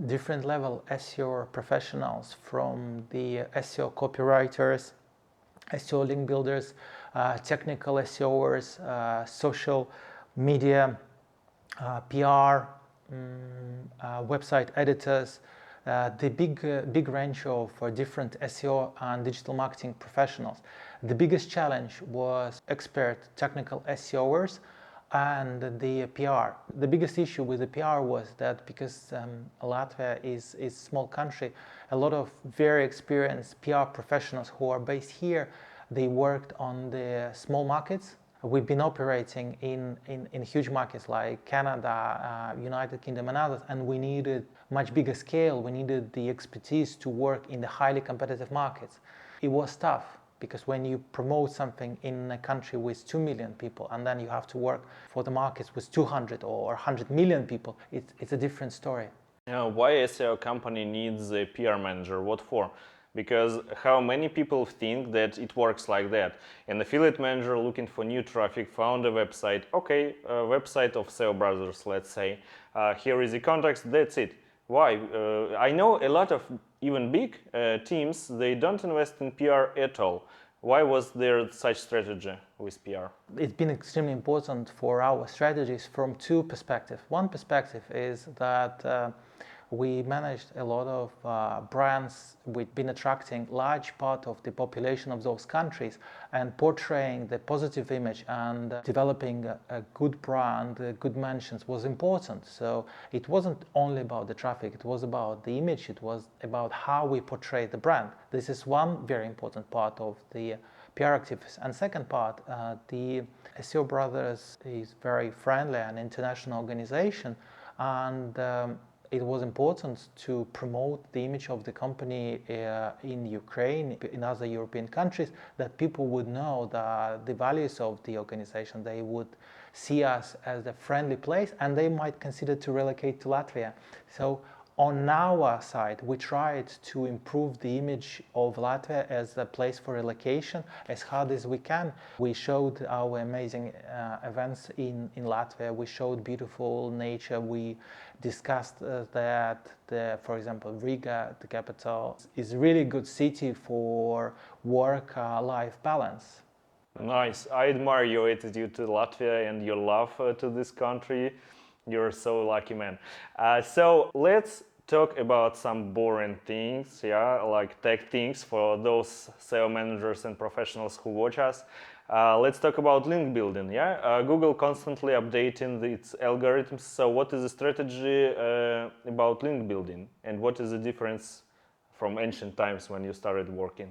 different level SEO professionals, from the SEO copywriters, SEO link builders, technical SEOers, social media, PR, website editors, the big range of different SEO and digital marketing professionals. The biggest challenge was expert technical SEOers and the PR. The biggest issue with the PR was that because Latvia is a small country, a lot of very experienced PR professionals who are based here, they worked on the small markets. We've been operating in huge markets like Canada, United Kingdom and others, and we needed much bigger scale. We needed the expertise to work in the highly competitive markets. It was tough, because when you promote something in a country with 2 million people and then you have to work for the markets with 200 or 100 million people, it's a different story. Why a SEO company needs a PR manager? What for? Because how many people think that it works like that? An affiliate manager looking for new traffic found a website, okay, a website of SEO Brothers, let's say. Here is the contacts, that's it. Why? I know a lot of even big teams, they don't invest in PR at all. Why was there such strategy with PR? It's been extremely important for our strategies from 2 perspectives. One perspective is that we managed a lot of brands. We've been attracting large part of the population of those countries and portraying the positive image and developing a good brand, good mentions was important. So it wasn't only about the traffic, it was about the image, it was about how we portray the brand. This is one very important part of the PR activities. And second part, the SEO Brothers is very friendly and international organization, and it was important to promote the image of the company in Ukraine, in other European countries, that people would know the values of the organization. They would see us as a friendly place, and they might consider to relocate to Latvia. So on our side, we tried to improve the image of Latvia as a place for relocation as hard as we can. We showed our amazing events in Latvia. We showed beautiful nature. We discussed that, for example, Riga, the capital, is a really good city for work-life balance. Nice. I admire your attitude to Latvia and your love to this country. You're so lucky, man. So let's talk about some boring things, yeah, like tech things for those SEO managers and professionals who watch us. Let's talk about link building, yeah? Google constantly updating its algorithms. So what is the strategy about link building? And what is the difference from ancient times when you started working?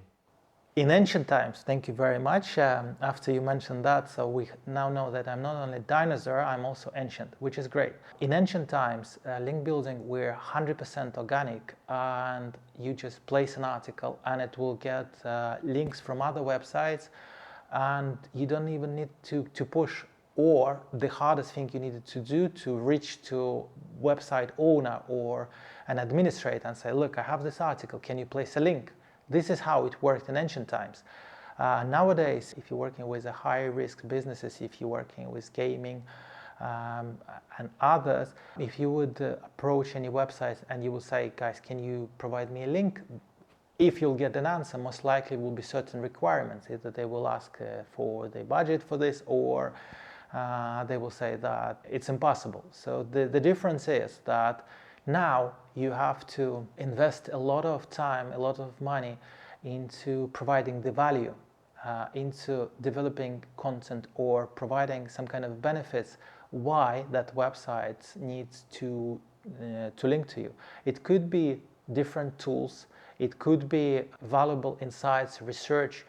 In ancient times, thank you very much. After you mentioned that, so we now know that I'm not only a dinosaur, I'm also ancient, which is great. In ancient times, link building, we're 100% organic, and you just place an article and it will get links from other websites, and you don't even need to push. Or the hardest thing you needed to do to reach to website owner or an administrator and say, look, I have this article, can you place a link? This is how it worked in ancient times. Nowadays, if you're working with a high-risk businesses, if you're working with gaming and others, if you would approach any websites and you will say, guys, can you provide me a link? If you'll get an answer, most likely will be certain requirements. Either they will ask for the budget for this, or they will say that it's impossible. So the difference is that now you have to invest a lot of time, a lot of money into providing the value, into developing content or providing some kind of benefits why that website needs to link to you. It could be different tools, it could be valuable insights, research,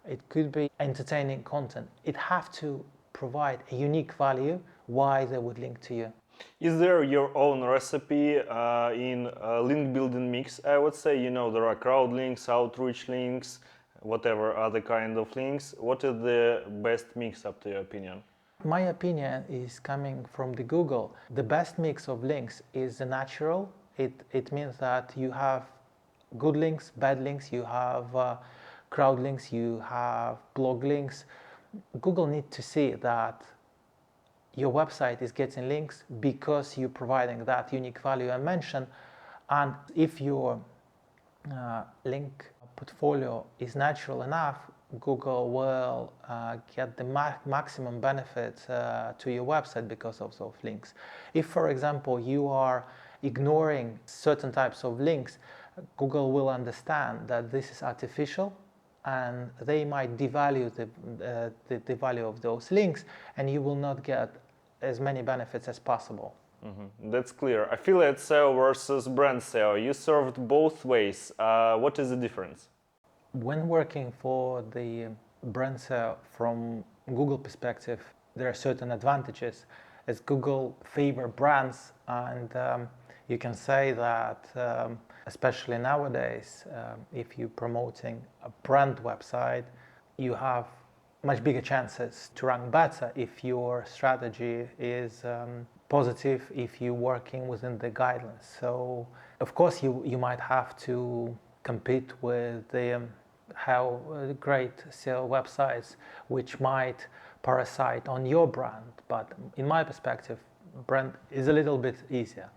it could be entertaining content. It have to provide a unique value why they would link to you. Is there your own recipe in link building mix? I would say, you know, there are crowd links, outreach links, whatever other kind of links. What is the best mix up to your opinion? My opinion is coming from the Google. The best mix of links is the natural. It means that you have good links, bad links, you have crowd links, you have blog links. Google needs to see that your website is getting links because you're providing that unique value I mentioned. And if your link portfolio is natural enough, Google will get the maximum benefit to your website because of those links. If, for example, you are ignoring certain types of links, Google will understand that this is artificial, and they might devalue the value of those links, and you will not get as many benefits as possible. Mm-hmm. That's clear. Affiliate SEO versus brand SEO. You served both ways. What is the difference? When working for the brand SEO from Google perspective, there are certain advantages, as Google favor brands, and you can say that especially nowadays, if you're promoting a brand website, you have much bigger chances to rank better if your strategy is positive, if you're working within the guidelines. So, of course, you might have to compete with the how great SEO websites which might parasite on your brand. But in my perspective, brand is a little bit easier.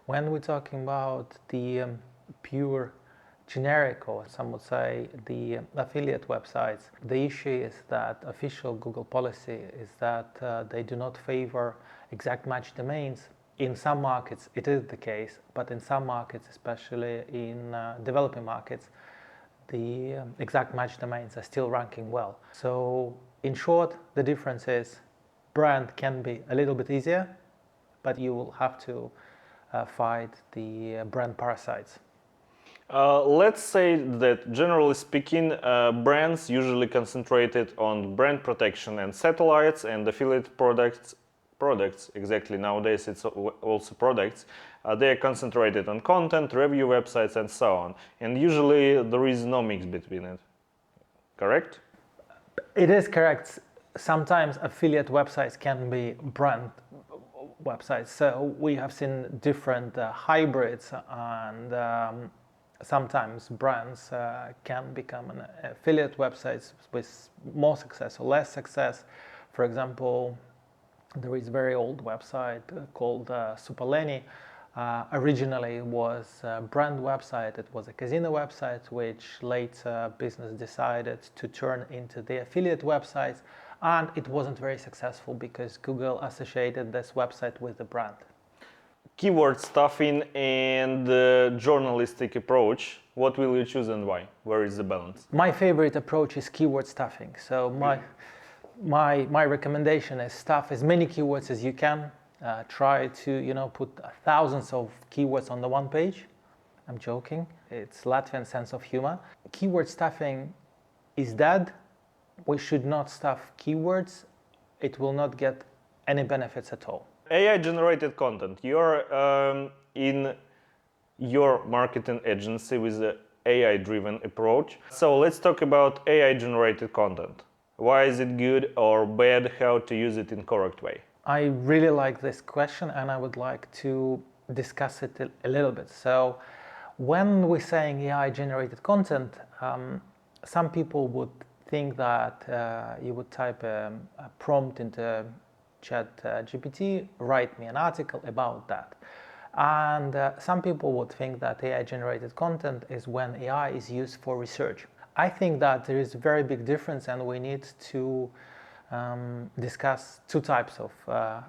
When we're talking about the pure generic, or some would say the affiliate websites, the issue is that official Google policy is that they do not favor exact match domains. In some markets, it is the case, but in some markets, especially in developing markets, the exact match domains are still ranking well. So in short, the difference is brand can be a little bit easier, but you will have to fight the brand parasites. Let's say that generally speaking, brands usually concentrated on brand protection and satellites and affiliate products. Exactly, nowadays it's also products. They are concentrated on content, review websites, and so on. And usually there is no mix between it. Correct? It is correct. Sometimes affiliate websites can be brand websites. So we have seen different hybrids, and sometimes brands can become an affiliate websites with more success or less success. For example, there is a very old website called Supaleni. Originally it was a brand website, it was a casino website, which later business decided to turn into the affiliate websites, and it wasn't very successful because Google associated this website with the brand. Keyword stuffing and journalistic approach. What will you choose and why? Where is the balance? My favorite approach is keyword stuffing. So my recommendation is stuff as many keywords as you can. Try to put thousands of keywords on the one page. I'm joking. It's Latvian sense of humor. Keyword stuffing is dead. We should not stuff keywords. It will not get any benefits at all. AI generated content. You're in your marketing agency with an AI driven approach. So let's talk about AI generated content. Why is it good or bad? How to use it in correct way? I really like this question and I would like to discuss it a little bit. So when we're saying AI generated content, some people would think that you would type a prompt into ChatGPT, write me an article about that. And some people would think that AI generated content is when AI is used for research. I think that there is a very big difference and we need to discuss two types of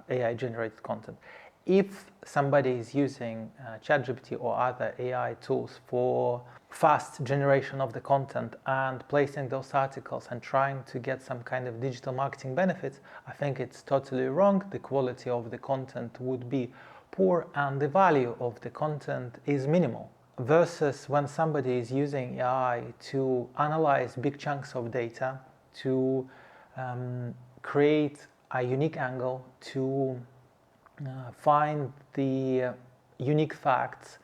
AI generated content. If somebody is using ChatGPT or other AI tools for fast generation of the content and placing those articles and trying to get some kind of digital marketing benefits, I think it's totally wrong. The quality of the content would be poor and the value of the content is minimal. Versus when somebody is using AI to analyze big chunks of data, to create a unique angle, to find the unique facts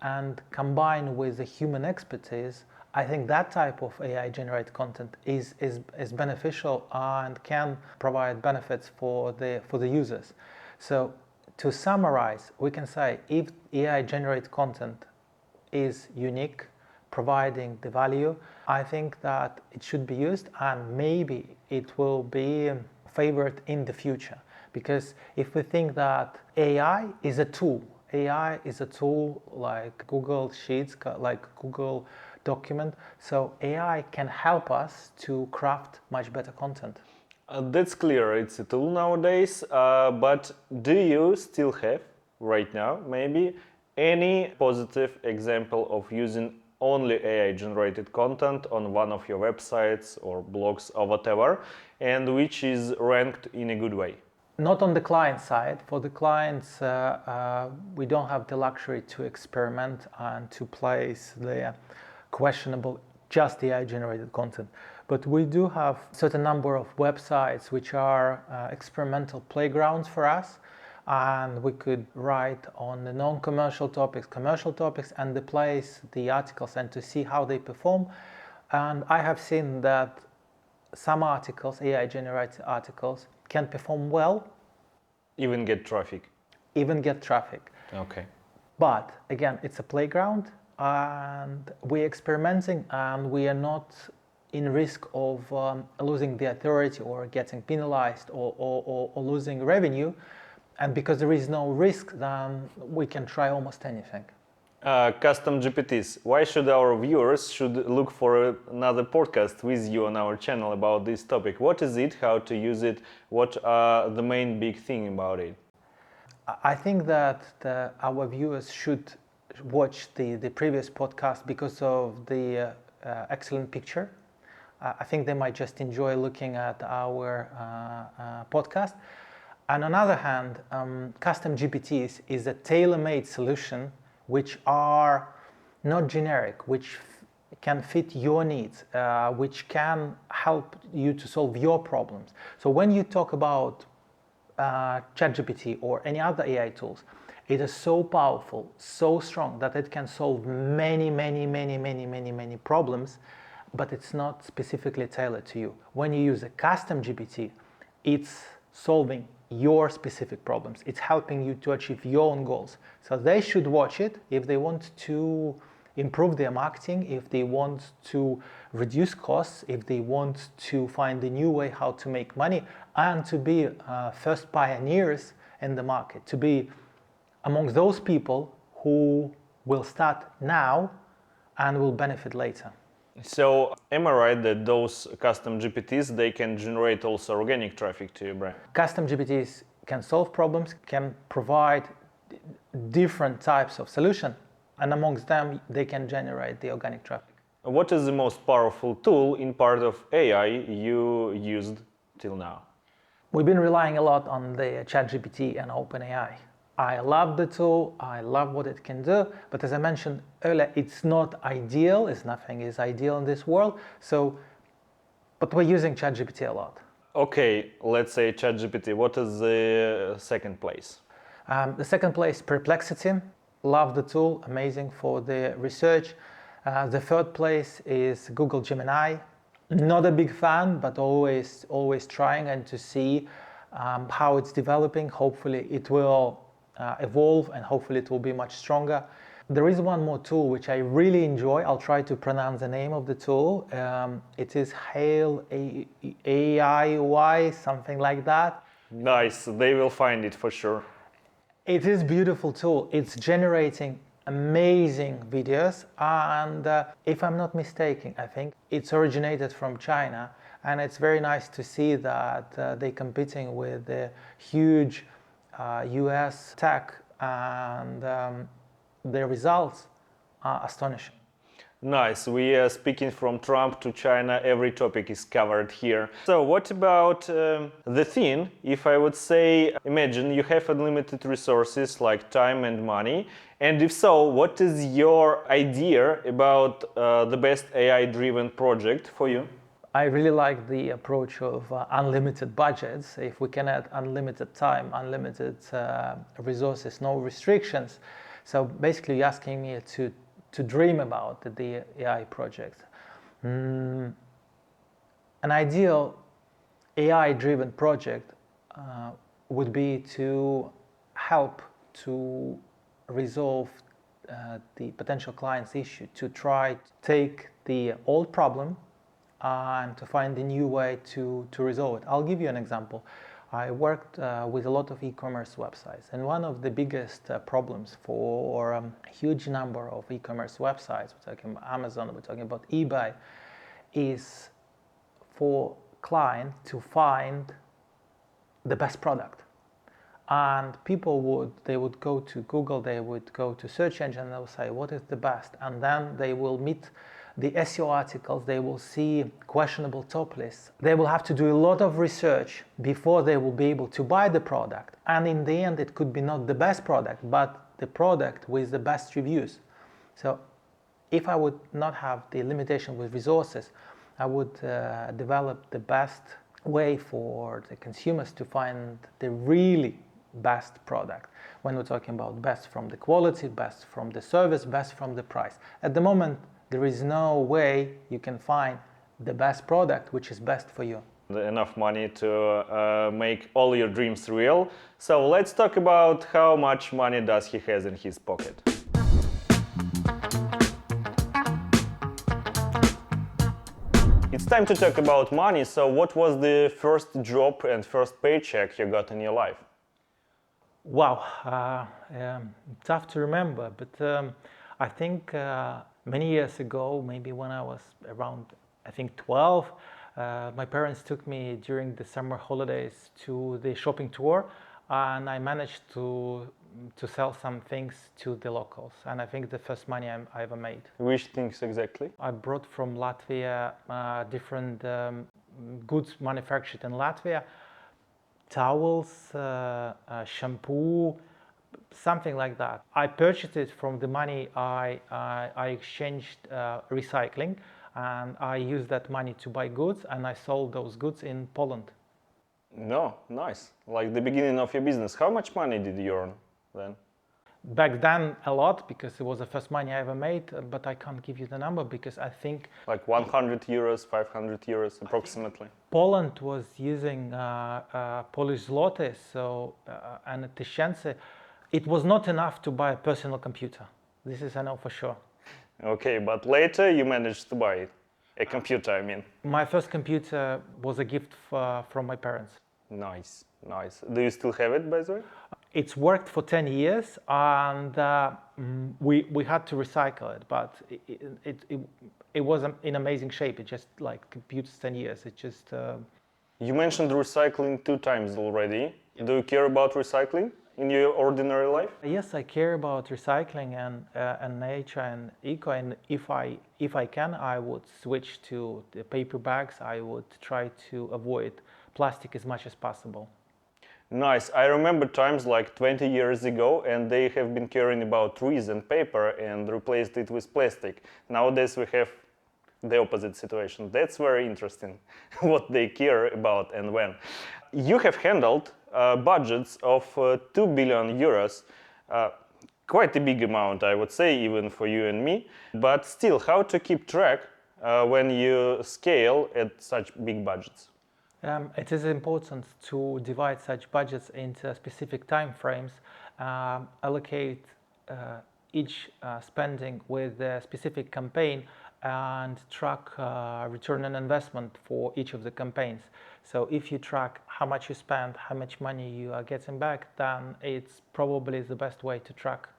and combine with the human expertise, I think that type of AI generated content is beneficial and can provide benefits for the users. So to summarize, we can say if AI generated content is unique, providing the value, I think that it should be used and maybe it will be favored in the future. Because if we think that AI is a tool like Google Sheets, like Google Document, so AI can help us to craft much better content. That's clear, it's a tool nowadays, but do you still have, right now, maybe, any positive example of using only AI-generated content on one of your websites or blogs or whatever, and which is ranked in a good way? Not on the client side. For the clients, we don't have the luxury to experiment and to place the questionable, just AI-generated content. But we do have a certain number of websites which are experimental playgrounds for us, and we could write on the non-commercial topics, commercial topics, and place the articles and to see how they perform. And I have seen that some articles, AI-generated articles, can perform well. Even get traffic. Okay. But again, it's a playground, and we're experimenting, and we are not in risk of losing the authority or getting penalized or losing revenue. And because there is no risk, then we can try almost anything. Custom GPTs. Why should our viewers look for another podcast with you on our channel about this topic? What is it? How to use it? What are the main big thing about it? I think that our viewers should watch the previous podcast because of the excellent picture. I think they might just enjoy looking at our podcast. And on the other hand, custom GPTs is a tailor-made solution which are not generic, which can fit your needs, which can help you to solve your problems. So when you talk about ChatGPT or any other AI tools, it is so powerful, so strong that it can solve many problems, but it's not specifically tailored to you. When you use a custom GPT, it's solving your specific problems. It's helping you to achieve your own goals. So they should watch it if they want to improve their marketing, if they want to reduce costs, if they want to find a new way how to make money, and to be first pioneers in the market, to be among those people who will start now and will benefit later. So, am I right that those custom GPTs, they can generate also organic traffic to your brand? Custom GPTs can solve problems, can provide different types of solutions, and amongst them, they can generate the organic traffic. What is the most powerful tool in part of AI you used till now? We've been relying a lot on the ChatGPT and OpenAI. I love the tool, I love what it can do, but as I mentioned earlier, it's not ideal, nothing is ideal in this world, but we're using ChatGPT a lot. Okay, let's say ChatGPT. What is the second place? The second place, Perplexity. Love the tool, amazing for the research. The third place is Google Gemini. Not a big fan, but always trying and to see how it's developing. Hopefully it will evolve and hopefully it will be much stronger. There is one more tool which I really enjoy. I'll try to pronounce the name of the tool. It is Hail AI, something like that. Nice, they will find it for sure. It is a beautiful tool. It's generating amazing videos, and if I'm not mistaken, I think it's originated from China, and it's very nice to see that they're competing with the huge US tech, and the results are astonishing. Nice, we are speaking from Trump to China, every topic is covered here. So what about the thing, if I would say, imagine you have unlimited resources like time and money, and if so, what is your idea about the best AI-driven project for you? I really like the approach of unlimited budgets. If we can add unlimited time, unlimited resources, no restrictions. So basically you're asking me to dream about the AI project. An ideal AI-driven project would be to help to resolve the potential client's issue, to try to take the old problem and to find a new way to resolve it. I'll give you an example. I worked with a lot of e-commerce websites, and one of the biggest problems for a huge number of e-commerce websites, we're talking about Amazon, we're talking about eBay, is for client to find the best product. And people would go to Google, they would go to search engine, and they'll say, what is the best? And then they will meet the SEO articles, they will see questionable top lists. They will have to do a lot of research before they will be able to buy the product. And in the end, it could be not the best product, but the product with the best reviews. So if I would not have the limitation with resources, I would develop the best way for the consumers to find the really best product. When we're talking about best from the quality, best from the service, best from the price. At the moment, there is no way you can find the best product which is best for you. Enough money to make all your dreams real. So let's talk about how much money does he has in his pocket. It's time to talk about money. So what was the first job and first paycheck you got in your life? Wow, tough to remember, but I think many years ago, maybe when I was around, I think 12, my parents took me during the summer holidays to the shopping tour. and I managed to sell some things to the locals. And I think the first money I ever made. Which things exactly? I brought from Latvia different goods manufactured in Latvia, towels, shampoo, something like that. I purchased it from the money I exchanged recycling, and I used that money to buy goods, and I sold those goods in Poland. No, nice. Like the beginning of your business. How much money did you earn then? Back then, a lot, because it was the first money I ever made, but I can't give you the number because I think Like 100 euros, 500 euros approximately. Poland was using Polish zloty, so and tysięcy. It was not enough to buy a personal computer. This is I know for sure. Okay, but later you managed to buy it. A computer, I mean. My first computer was a gift from my parents. Nice, nice. Do you still have it, by the way? It's worked for 10 years, and we had to recycle it, but it was in amazing shape. It just like computers 10 years. It just. You mentioned recycling 2 times already. Do you care about recycling in your ordinary life? Yes, I care about recycling and nature and eco. And if I can, I would switch to the paper bags. I would try to avoid plastic as much as possible. Nice. I remember times like 20 years ago, and they have been caring about trees and paper and replaced it with plastic. Nowadays we have the opposite situation. That's very interesting, what they care about and when. You have handled budgets of 2 billion euros, quite a big amount, I would say, even for you and me. But still, how to keep track when you scale at such big budgets? It is important to divide such budgets into specific time frames, allocate each spending with a specific campaign, and track return on investment for each of the campaigns. So if you track how much you spend, how much money you are getting back, then it's probably the best way to track.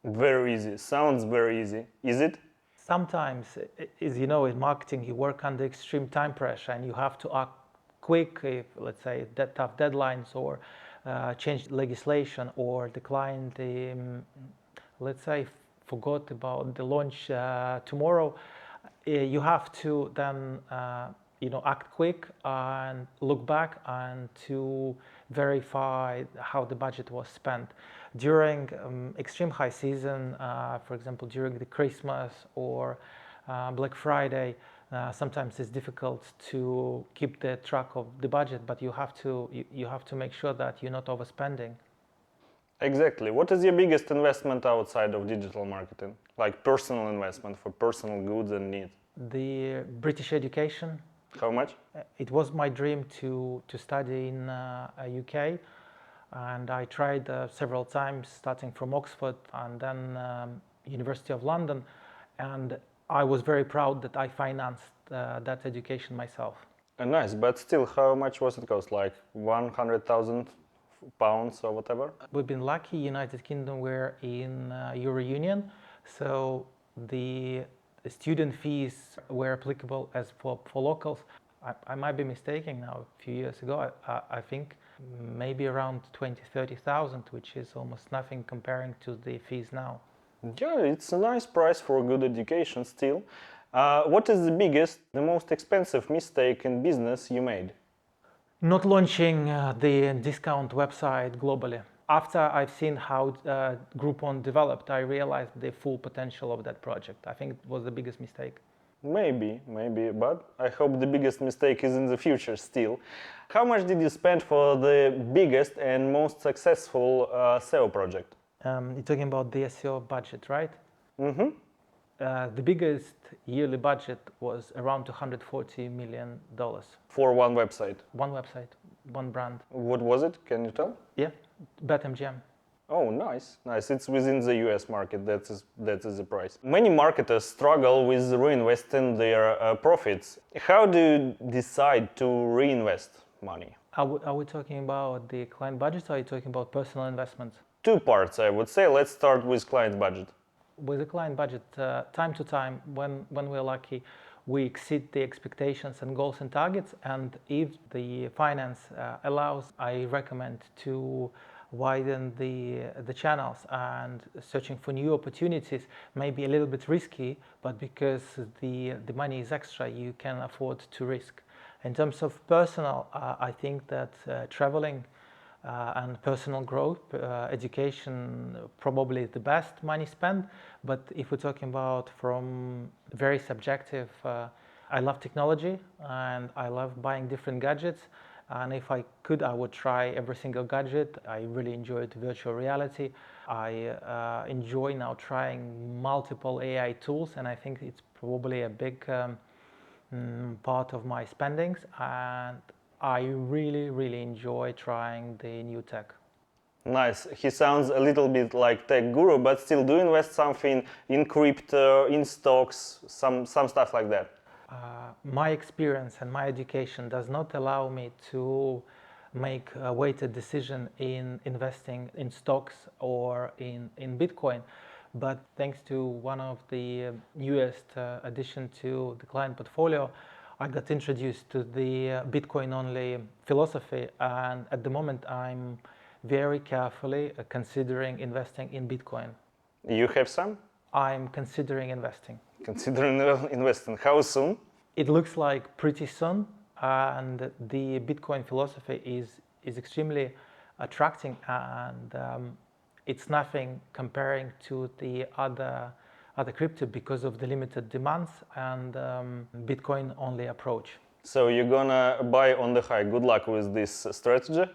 Very easy. Sounds very easy. Is it? Sometimes, as you know, in marketing, you work under extreme time pressure and you have to act quick if, let's say, tough deadlines or change legislation or the client, let's say, forgot about the launch tomorrow. You have to then act quick and look back and to verify how the budget was spent. During extreme high season, for example, during the Christmas or Black Friday, sometimes it's difficult to keep the track of the budget, but you have to make sure that you're not overspending. Exactly. What is your biggest investment outside of digital marketing? Like personal investment for personal goods and needs? The British education. How much? It was my dream to study in UK, and I tried several times, starting from Oxford and then University of London, and I was very proud that I financed that education myself. Nice, but still, how much was it cost? Like 100,000 pounds or whatever? We've been lucky. United Kingdom were in Euro Union, so the student fees were applicable as for locals. I might be mistaken now. A few years ago, I think maybe around 20,000-30,000, which is almost nothing comparing to the fees now. Yeah, it's a nice price for a good education still. What is the biggest, the most expensive mistake in business you made? Not launching the discount website globally. After I've seen how Groupon developed, I realized the full potential of that project. I think it was the biggest mistake. Maybe, but I hope the biggest mistake is in the future still. How much did you spend for the biggest and most successful SEO project? You're talking about the SEO budget, right? Mm-hmm. The biggest yearly budget was around $240 million. For one website? One website, one brand. What was it? Can you tell? Yeah, BetMGM. Oh, nice. It's within the US market, that is the price. Many marketers struggle with reinvesting their profits. How do you decide to reinvest money? Are we talking about the client budget or are you talking about personal investments? 2 parts, I would say. Let's start with client budget. With the client budget, time to time, when we're lucky, we exceed the expectations and goals and targets. And if the finance allows, I recommend to widen the channels, and searching for new opportunities may be a little bit risky, but because the money is extra, you can afford to risk. In terms of personal, I think that traveling and personal growth, education, probably the best money spent. But if we're talking about from very subjective, I love technology and I love buying different gadgets. And if I could, I would try every single gadget. I really enjoyed virtual reality. I enjoy now trying multiple AI tools, and I think it's probably a big part of my spendings. And I really enjoy trying the new tech. Nice. He sounds a little bit like tech guru, but still do invest something in crypto, in stocks, some stuff like that. My experience and my education does not allow me to make a weighted decision in investing in stocks or in Bitcoin. But thanks to one of the newest addition to the client portfolio, I got introduced to the Bitcoin-only philosophy, and at the moment I'm very carefully considering investing in Bitcoin. You have some? I'm considering investing. Considering investing. How soon? It looks like pretty soon, and the Bitcoin philosophy is extremely attracting, and it's nothing comparing to the other crypto because of the limited demands and Bitcoin only approach. So you're gonna buy on the high. Good luck with this strategy.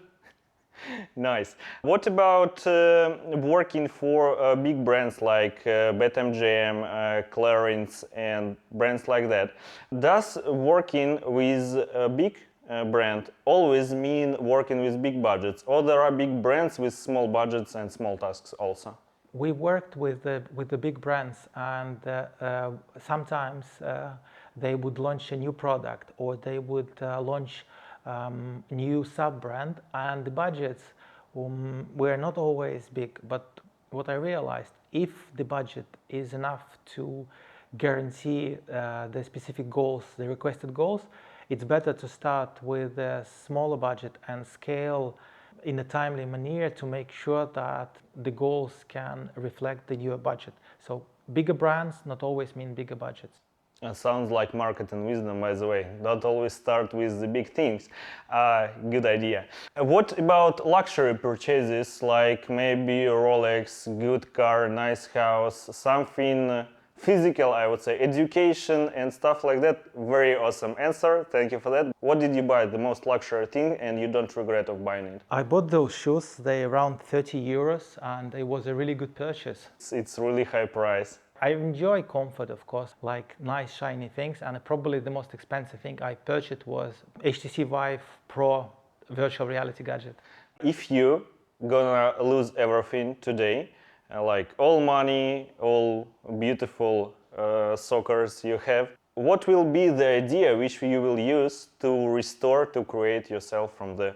Nice. What about working for big brands like BetMGM, Clarence, and brands like that? Does working with a big brand always mean working with big budgets, or there are big brands with small budgets and small tasks also? We worked with the big brands, and sometimes they would launch a new product, or they would launch new sub-brand, and the budgets were not always big. But what I realized, if the budget is enough to guarantee the specific goals, the requested goals, it's better to start with a smaller budget and scale in a timely manner to make sure that the goals can reflect the newer budget. So bigger brands not always mean bigger budgets. Sounds like marketing wisdom, by the way. Don't always start with the big things. Good idea. What about luxury purchases, like maybe a Rolex, good car, nice house, something physical, I would say, education and stuff like that? Very awesome answer. Thank you for that. What did you buy, the most luxury thing, and you don't regret of buying it? I bought those shoes. They're around 30 euros, and it was a really good purchase. It's really high price. I enjoy comfort, of course, like nice shiny things, and probably the most expensive thing I purchased was HTC Vive Pro virtual reality gadget. If you gonna lose everything today, like all money, all beautiful soccers you have, what will be the idea which you will use to restore, to create yourself from the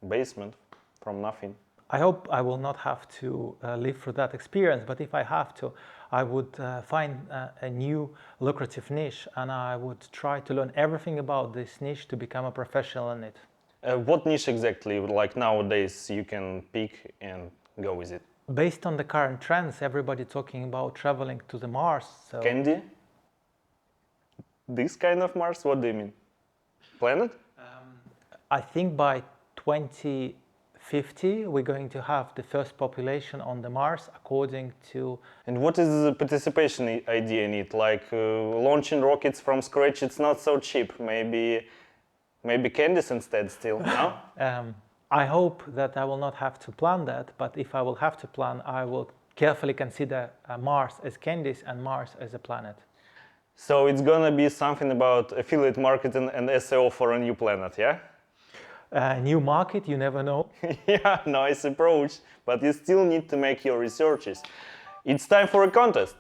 basement, from nothing? I hope I will not have to live through that experience, but if I have to, I would find a new lucrative niche, and I would try to learn everything about this niche to become a professional in it. What niche exactly, like nowadays, you can pick and go with it? Based on the current trends, everybody talking about traveling to the Mars. So Candy? This kind of Mars? What do you mean? Planet? I think by 2050 we're going to have the first population on the Mars, according to... And what is the participation idea in it? Like launching rockets from scratch, it's not so cheap. Maybe candies instead still, no? I hope that I will not have to plan that, but if I will have to plan, I will carefully consider Mars as candies and Mars as a planet. So it's gonna be something about affiliate marketing and SEO for a new planet, yeah? New market, you never know. Yeah, nice approach, but you still need to make your researches. It's time for a contest.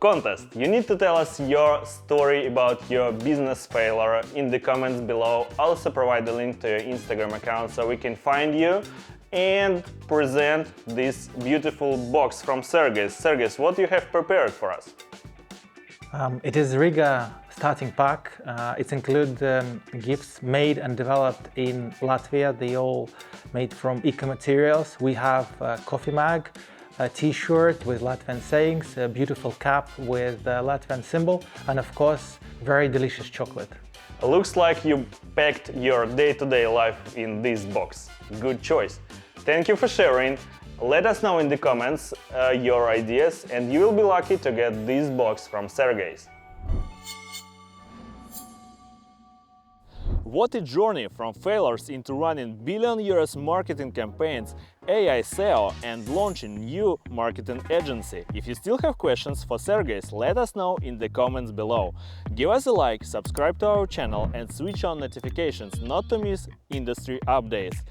Contest. You need to tell us your story about your business failure in the comments below. Also provide the link to your Instagram account so we can find you and present this beautiful box from Sergejs. Sergejs, what you have prepared for us? It is RIGA Starting Pack. It includes gifts made and developed in Latvia. They all made from eco-materials. We have a coffee mug, a t-shirt with Latvian sayings, a beautiful cap with the Latvian symbol, and of course, very delicious chocolate. Looks like you packed your day-to-day life in this box. Good choice. Thank you for sharing. Let us know in the comments your ideas, and you will be lucky to get this box from Sergejs. What a journey from failures into running billion-euros marketing campaigns, AI SEO, and launching new marketing agency. If you still have questions for Sergejs, let us know in the comments below. Give us a like, subscribe to our channel, and switch on notifications not to miss industry updates.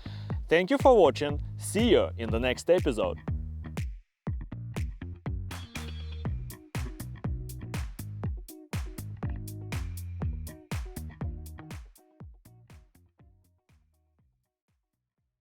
Thank you for watching. See you in the next episode.